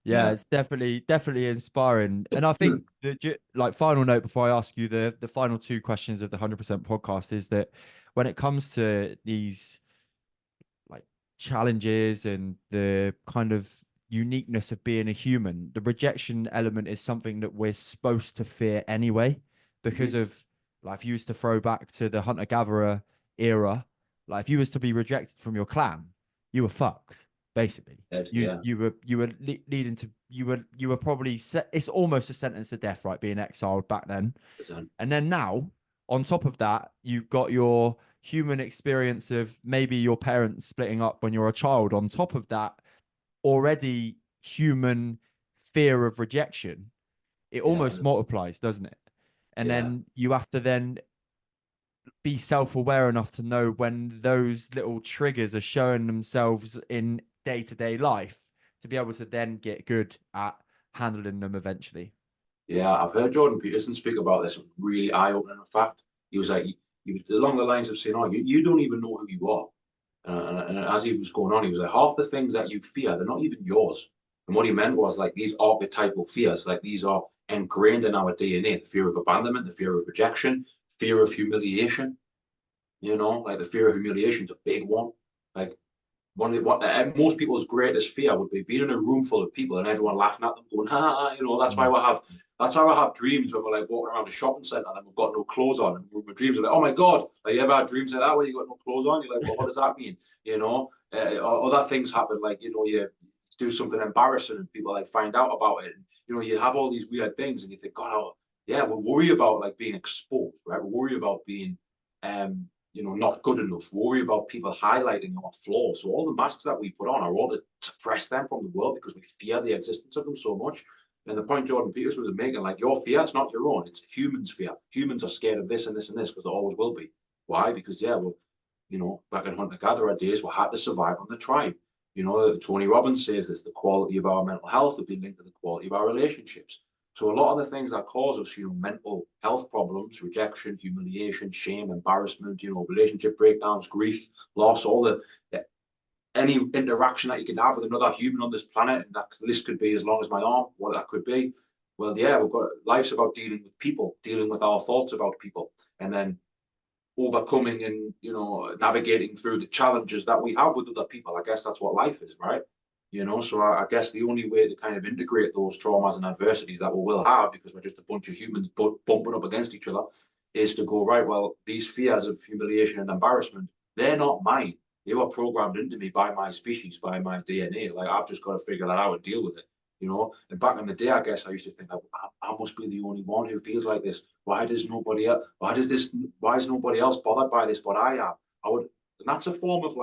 Yeah, yeah, it's definitely inspiring. And I think the like final note before I ask you the final two questions of the 100% podcast is that when it comes to these like challenges and the kind of uniqueness of being a human, the rejection element is something that we're supposed to fear anyway, because mm-hmm. of like if you was to throw back to the hunter gatherer era, like if you was to be rejected from your clan, you were fucked basically. You Yeah, you were leading to you were probably it's almost a sentence of death, right? Being exiled back then, and then now, on top of that, you've got your human experience of maybe your parents splitting up when you're a child. On top of that, already human fear of rejection. It yeah, almost multiplies, doesn't it? And yeah, then you have to then be self-aware enough to know when those little triggers are showing themselves in day-to-day life to be able to then get good at handling them eventually. yeah. I've heard Jordan Peterson speak about this really eye-opening fact. He was like, he was along the lines of saying, "Oh, you don't even know who you are." And as he was going on, he was like, half the things that you fear, they're not even yours. And what he meant was like these archetypal fears, like these are ingrained in our DNA: the fear of abandonment, the fear of rejection, fear of humiliation. Like the fear of humiliation is a big one. Like one of the, what most people's greatest fear would be being in a room full of people and everyone laughing at them, going, ha, ha, that's why Mm. that's how I have dreams when we're like walking around a shopping centre and we've got no clothes on. And my dreams are like, oh my God, like you ever had dreams like that where you got no clothes on? You're like, well, what does that mean? Other things happen, like, you do something embarrassing and people like find out about it. And, you have all these weird things and you think, God, yeah, we worry about like being exposed, right? We worry about being not good enough, worry about people highlighting our flaws. So all the masks that we put on are all to suppress them from the world because we fear the existence of them so much. And the point Jordan Peterson was making, like, your fear, it's not your own, it's humans' fear. Humans are scared of this and this and this because they always will be. Why? Because, yeah, well, back in hunter-gatherer days, we had to survive on the tribe. Tony Robbins says this, the quality of our mental health will be linked to the quality of our relationships. So a lot of the things that cause us, mental health problems, rejection, humiliation, shame, embarrassment, relationship breakdowns, grief, loss, all the any interaction that you could have with another human on this planet, and that list could be as long as my arm, what that could be. Well, yeah, life's about dealing with people, dealing with our thoughts about people, and then overcoming and navigating through the challenges that we have with other people. I guess that's what life is, right? So I guess the only way to kind of integrate those traumas and adversities that we will have, because we're just a bunch of humans bumping up against each other, is to go, right, well, these fears of humiliation and embarrassment, they're not mine. They were programmed into me by my species, by my DNA. Like, I've just got to figure that out and deal with it. And back in the day, I guess I used to think, I must be the only one who feels like this. Why is nobody else bothered by this, but I am? And that's a form of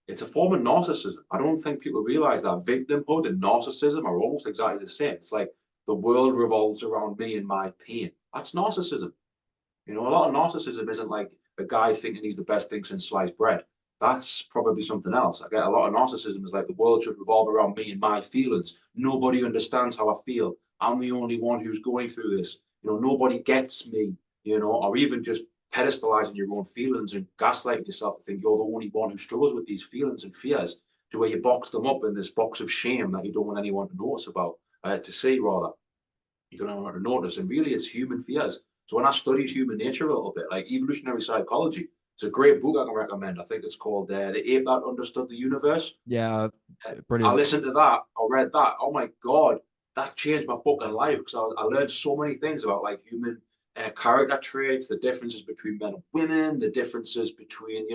it's a form of narcissism. I don't think people realize that victimhood and narcissism are almost exactly the same. It's like the world revolves around me and my pain. That's narcissism. A lot of narcissism isn't like a guy thinking he's the best thing since sliced bread. That's probably something else. I get a lot of narcissism is like the world should revolve around me and my feelings. Nobody understands how I feel. I'm the only one who's going through this. Nobody gets me, or even just pedestalizing your own feelings and gaslighting yourself to think you're the only one who struggles with these feelings and fears, to where you box them up in this box of shame that you don't want anyone to notice about, to see rather. You don't want to notice. And really, it's human fears. So when I studied human nature a little bit, like evolutionary psychology, it's a great book I can recommend. I think it's called The Ape That Understood the Universe. Yeah, I brilliant. listened to that. I read that. Oh my God, that changed my fucking life because I learned so many things about like human character traits, the differences between men and women, the differences between,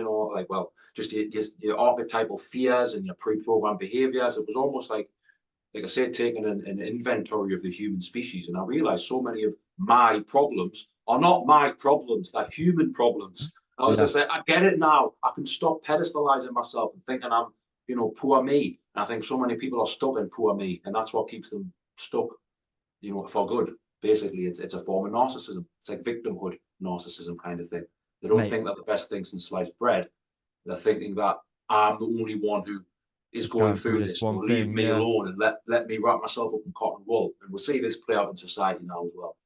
just your archetypal fears and your pre-programmed behaviors. It was almost like I said, taking an inventory of the human species. And I realized so many of my problems are not my problems, they're human problems. And I was just like, I get it now. I can stop pedestalizing myself and thinking I'm, poor me. And I think so many people are stuck in poor me. And that's what keeps them stuck, for good. Basically, it's a form of narcissism. It's like victimhood narcissism kind of thing. They don't Mate, think that the best thing since sliced bread. They're thinking that I'm the only one who is just going going through through this this. one Leave thing. me Yeah, alone and let me wrap myself up in cotton wool. And we'll see this play out in society now as well,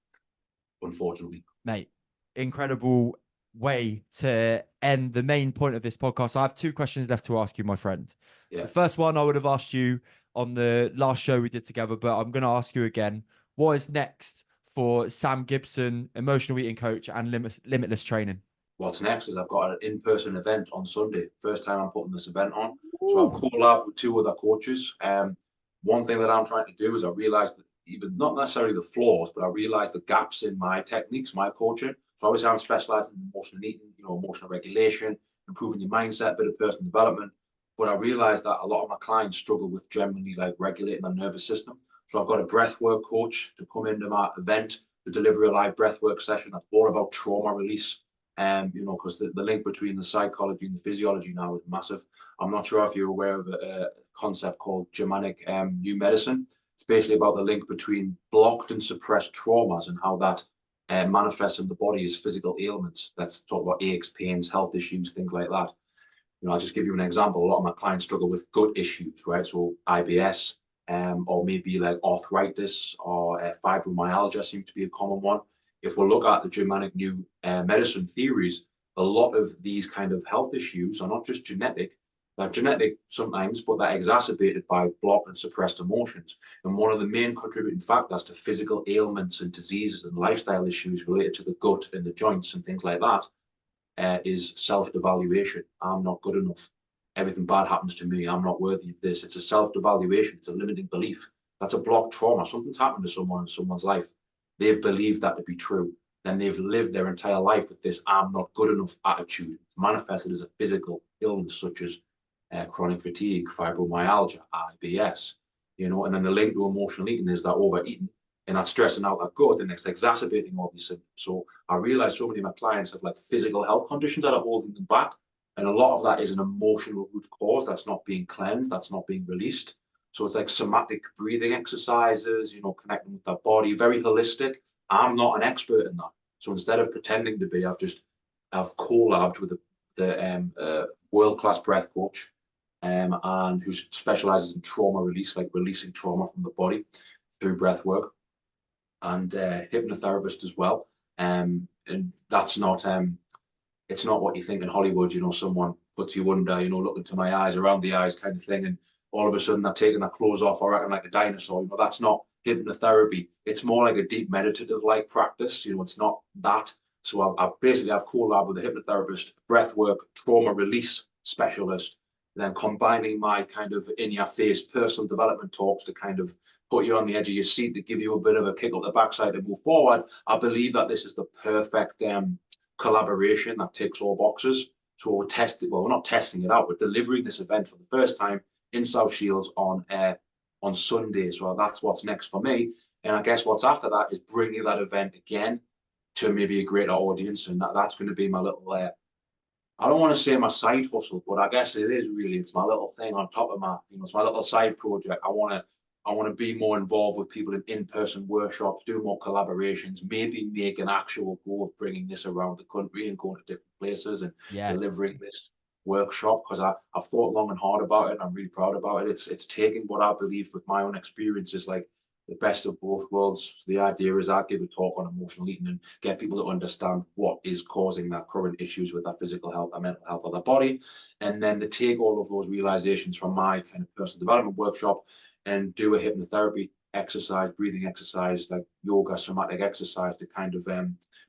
unfortunately. mate, incredible way to end the main point of this podcast. I have two questions left to ask you, my friend. Yeah. The first one I would have asked you on the last show we did together, but I'm going to ask you again. What is next for Sam Gibson, emotional eating coach and limitless training? What's next is I've got an in-person event on Sunday. First time I'm putting this event on. So I've Ooh. collabed with two other coaches. One thing that I'm trying to do is I realized that even not necessarily the flaws, but I realized the gaps in my techniques, my coaching. So obviously I'm specialized in emotional eating, emotional regulation, improving your mindset, bit of personal development. But I realized that a lot of my clients struggle with generally like regulating their nervous system. So I've got a breathwork coach to come into my event to deliver a live breathwork session that's all about trauma release. Because the link between the psychology and the physiology now is massive. I'm not sure if you're aware of a concept called Germanic New Medicine. It's basically about the link between blocked and suppressed traumas and how that manifests in the body as physical ailments. Let's talk about aches, pains, health issues, things like that. I'll just give you an example. A lot of my clients struggle with gut issues, right? So IBS, or maybe like arthritis or fibromyalgia seems to be a common one. If we look at the Germanic New Medicine theories, a lot of these kind of health issues are not just genetic. They're genetic sometimes, but they're exacerbated by blocked and suppressed emotions. And one of the main contributing factors to physical ailments and diseases and lifestyle issues related to the gut and the joints and things like that is self-devaluation. I'm not good enough. Everything bad happens to me. I'm not worthy of this. It's a self-devaluation. It's a limiting belief. That's a blocked trauma. Something's happened to someone in someone's life. They've believed that to be true. Then they've lived their entire life with this I'm not good enough attitude. It's manifested as a physical illness such as chronic fatigue, fibromyalgia, IBS, and then the link to emotional eating is that overeating and that's stressing out that gut and it's exacerbating all these symptoms. So I realized so many of my clients have like physical health conditions that are holding them back. And a lot of that is an emotional root cause that's not being cleansed, that's not being released. So it's like somatic breathing exercises, connecting with that body, very holistic. I'm not an expert in that. So instead of pretending to be, I've collabed with the world-class breath coach, and who specializes in trauma release, like releasing trauma from the body through breath work, and hypnotherapist as well. And that's not it's not what you think in Hollywood. Someone puts you under, look into my eyes, around the eyes, kind of thing, and all of a sudden they're taking their clothes off or acting like a dinosaur. That's not hypnotherapy. It's more like a deep meditative like practice. It's not that. So I've basically I've collabed with a hypnotherapist, breathwork, trauma release specialist, then combining my kind of in your face personal development talks to kind of put you on the edge of your seat, to give you a bit of a kick up the backside to move forward. I believe that this is the perfect collaboration that ticks all boxes. So we're not testing it out. We're delivering this event for the first time in South Shields on Sunday. So that's what's next for me. And I guess what's after that is bringing that event again to maybe a greater audience. And that's going to be my little, I don't want to say my side hustle, but I guess it is really, it's my little thing on top of it's my little side project. I want to be more involved with people in in-person workshops, do more collaborations, maybe make an actual goal of bringing this around the country and going to different places and Yes. delivering this workshop, because I've thought long and hard about it. And I'm really proud about it. It's taking what I believe with my own experiences, like the best of both worlds. So the idea is I give a talk on emotional eating and get people to understand what is causing their current issues with their physical health, their mental health, of their body. And then to take all of those realizations from my kind of personal development workshop and do a hypnotherapy exercise, breathing exercise, like yoga, somatic exercise, to kind of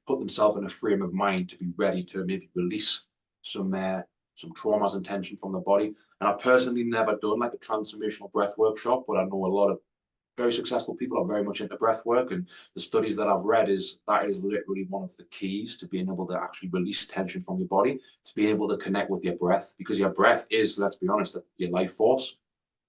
put themselves in a frame of mind to be ready to maybe release some traumas and tension from the body. And I personally never done like a transformational breath workshop, but I know a lot of very successful people are very much into breath work, and the studies that I've read is that is literally one of the keys to being able to actually release tension from your body, to being able to connect with your breath, because your breath is, let's be honest, your life force.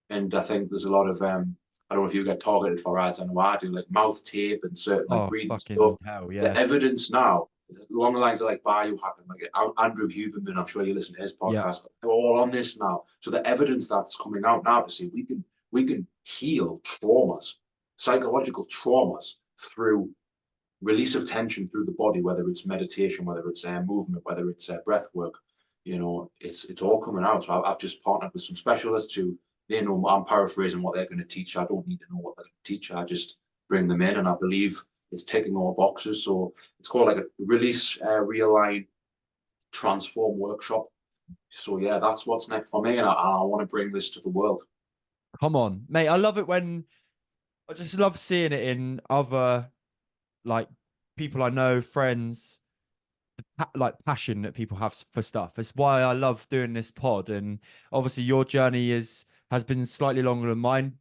And I think there's a lot of I don't know if you get targeted for ads. I know I do, like mouth tape and certain like Oh, breathing stuff. fucking hell. The Yeah. evidence now, along the lines of like biohacking, like Andrew Huberman, I'm sure you listen to his Yeah. podcast. They're all on this now. So the evidence that's coming out now to see we can heal traumas, psychological traumas, through release of tension through the body, whether it's meditation, whether it's movement, whether it's breath work. It's all coming out. So I've just partnered with some specialists who, I'm paraphrasing what they're going to teach. I don't need to know what they're going to teach. I just bring them in, and I believe it's ticking all boxes. So it's called like a release, realign, transform workshop. So yeah, that's what's next for me, and I want to bring this to the world. Come on, mate. I love it when I just love seeing it in other like people I know, friends, like passion that people have for stuff. It's why I love doing this pod. And obviously, your journey has been slightly longer than mine,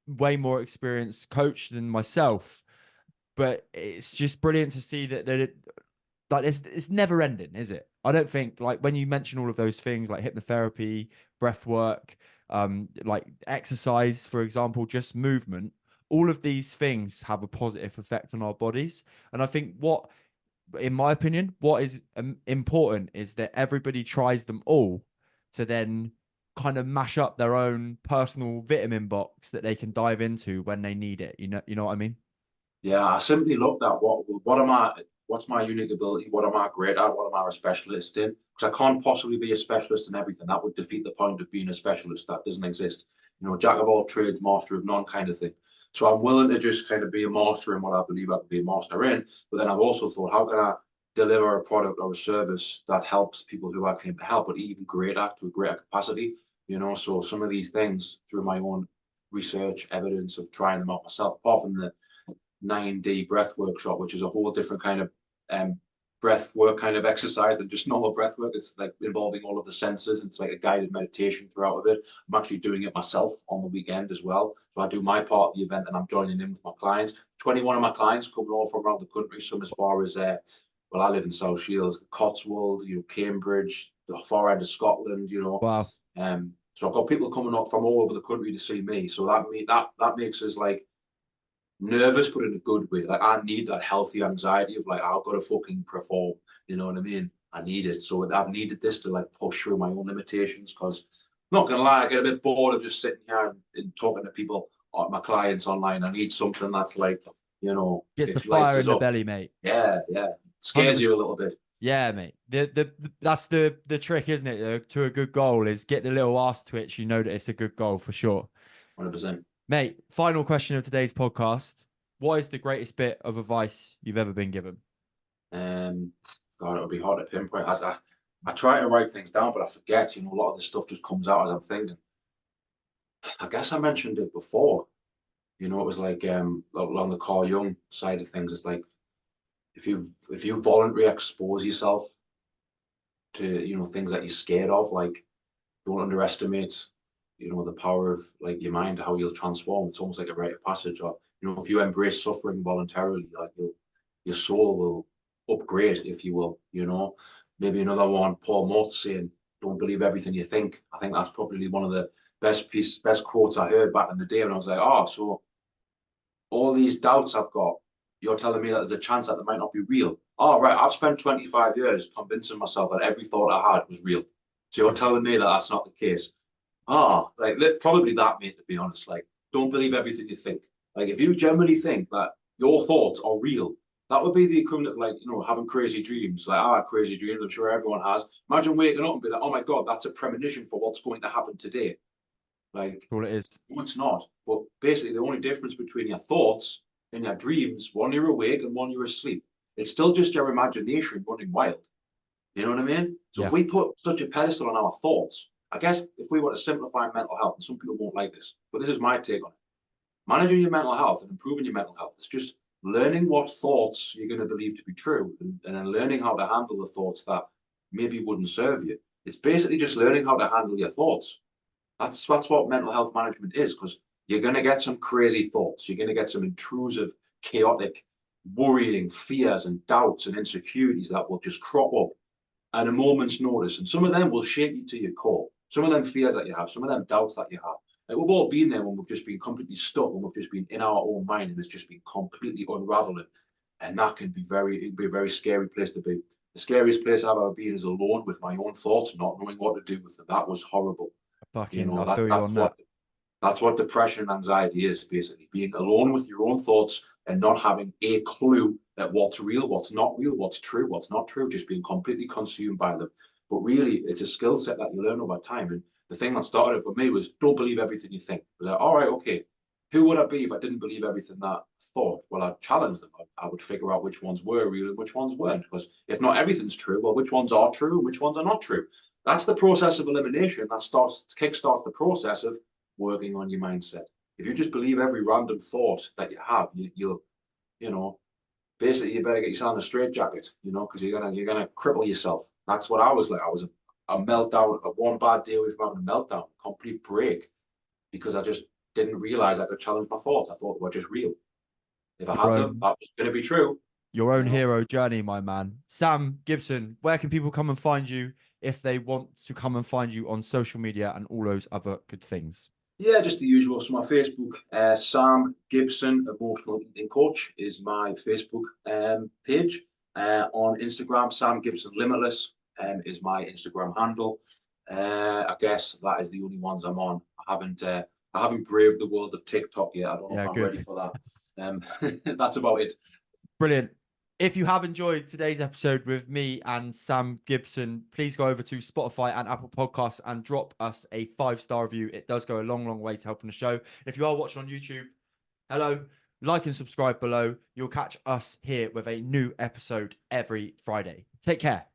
way more experienced coach than myself. But it's just brilliant to see that like it's never ending, is it? I don't think, like, when you mention all of those things like hypnotherapy, breath work, like exercise, for example, just movement, all of these things have a positive effect on our bodies. And I think what, in my opinion, what is important is that everybody tries them all to then kind of mash up their own personal vitamin box that they can dive into when they need it. You know what I mean? Yeah, I simply looked at what's my unique ability, what am I great at, what am I a specialist in? Because I can't possibly be a specialist in everything. That would defeat the point of being a specialist. That doesn't exist. Jack of all trades, master of none kind of thing. So I'm willing to just kind of be a master in what I believe I can be a master in. But then I've also thought, how can I deliver a product or a service that helps people who I claim to help, but even greater, to a greater capacity? So some of these things, through my own research, evidence of trying them out myself, apart from the 9D breath workshop, which is a whole different kind of breath work kind of exercise than just normal breath work. It's like involving all of the senses, and it's like a guided meditation throughout of it. I'm actually doing it myself on the weekend as well. So I do my part of the event and I'm joining in with my clients. 21 of my clients coming all from around the country, some as far as well, I live in South Shields, the Cotswolds, Cambridge, the far end of Scotland, Wow. so I've got people coming up from all over the country to see me. So that makes us like nervous, but in a good way. Like I need that healthy anxiety of like I've got to fucking perform. You know what I mean? I need it. So I've needed this to like push through my own limitations because not gonna lie, I get a bit bored of just sitting here and talking to people, my clients online. I need something that's like, Gets the it lights fire us in the up. belly, mate. Yeah, yeah. Scares you a 100%. little bit. Yeah, mate. That's the trick, isn't it? To a good goal is get the little ass twitch. You know that it's a good goal for sure. 100%. Mate, final question of today's podcast. What is the greatest bit of advice you've ever been given? Um, God, it would be hard to pinpoint. I try to write things down, but I forget. A lot of this stuff just comes out as I'm thinking. I guess I mentioned it before. It was like on the Carl Jung side of things. It's like if you voluntarily expose yourself to things that you're scared of, like don't underestimate the power of like your mind, how you'll transform. It's almost like a rite of passage. Or if you embrace suffering voluntarily, like your soul will upgrade, if you will. Maybe another one, Paul Mort's saying, "Don't believe everything you think." I think that's probably one of the best quotes I heard back in the day when I was like, oh, so all these doubts I've got, you're telling me that there's a chance that they might not be real. Oh, right. I've spent 25 years convincing myself that every thought I had was real. So you're telling me that that's not the case. Like probably that, mate, to be honest. Like, don't believe everything you think. Like, if you generally think that your thoughts are real, that would be the equivalent of like, having crazy dreams. Like, I had crazy dreams. I'm sure everyone has. Imagine waking up and be like, oh my God, that's a premonition for what's going to happen today. Like, All it is. no, it's not. But basically, the only difference between your thoughts and your dreams, one you're awake and one you're asleep, it's still just your imagination running wild. You know what I mean? So if Yeah. we put such a pedestal on our thoughts, I guess if we were to simplify mental health, and some people won't like this, but this is my take on it. Managing your mental health and improving your mental health is just learning what thoughts you're going to believe to be true and then learning how to handle the thoughts that maybe wouldn't serve you. It's basically just learning how to handle your thoughts. That's what mental health management is, because you're going to get some crazy thoughts. You're going to get some intrusive, chaotic, worrying fears and doubts and insecurities that will just crop up at a moment's notice. And some of them will shake you to your core. Some of them fears that you have, some of them doubts that you have. Like we've all been there when we've just been completely stuck, when we've just been in our own mind and it's just been completely unraveling. And that can be it can be a very scary place to be. The scariest place I've ever been is alone with my own thoughts, not knowing what to do with them. That was horrible. I That feel you on that. that's what depression and anxiety is, basically being alone with your own thoughts and not having a clue that what's real, what's not real, what's true, what's not true, just being completely consumed by them. But really, it's a skill set that you learn over time. And the thing that started it for me was don't believe everything you think. I was like, all right, okay, who would I be if I didn't believe everything that I thought? Well, I'd challenge them. I would figure out which ones were real and which ones weren't. Because if not everything's true, well, which ones are true and which ones are not true? That's the process of elimination that kickstarts the process of working on your mindset. If you just believe every random thought that you have, you'll, you know, basically you better get yourself in a straitjacket, because you're gonna cripple yourself. That's what I was like. I was a meltdown, one bad day away from having a meltdown, complete break, because I just didn't realize I could challenge my thoughts. I thought they were just real. If I Your had them, own that was going to be true. your You own know. hero journey, my man. Sam Gibson, where can people come and find you if they want to come and find you on social media and all those other good things? Yeah, just the usual. So my Facebook, Sam Gibson, Emotional Eating Coach, is my Facebook page. On Instagram, Sam Gibson Limitless is my Instagram handle. I guess that is the only ones I'm on. I haven't braved the world of TikTok yet. I don't know if Yeah, I'm ready good. for that. That's about it. Brilliant. If you have enjoyed today's episode with me and Sam Gibson, please go over to Spotify and Apple Podcasts and drop us a 5-star review. It does go a long, long way to helping the show. If you are watching on YouTube, hello, like and subscribe below. You'll catch us here with a new episode every Friday. Take care.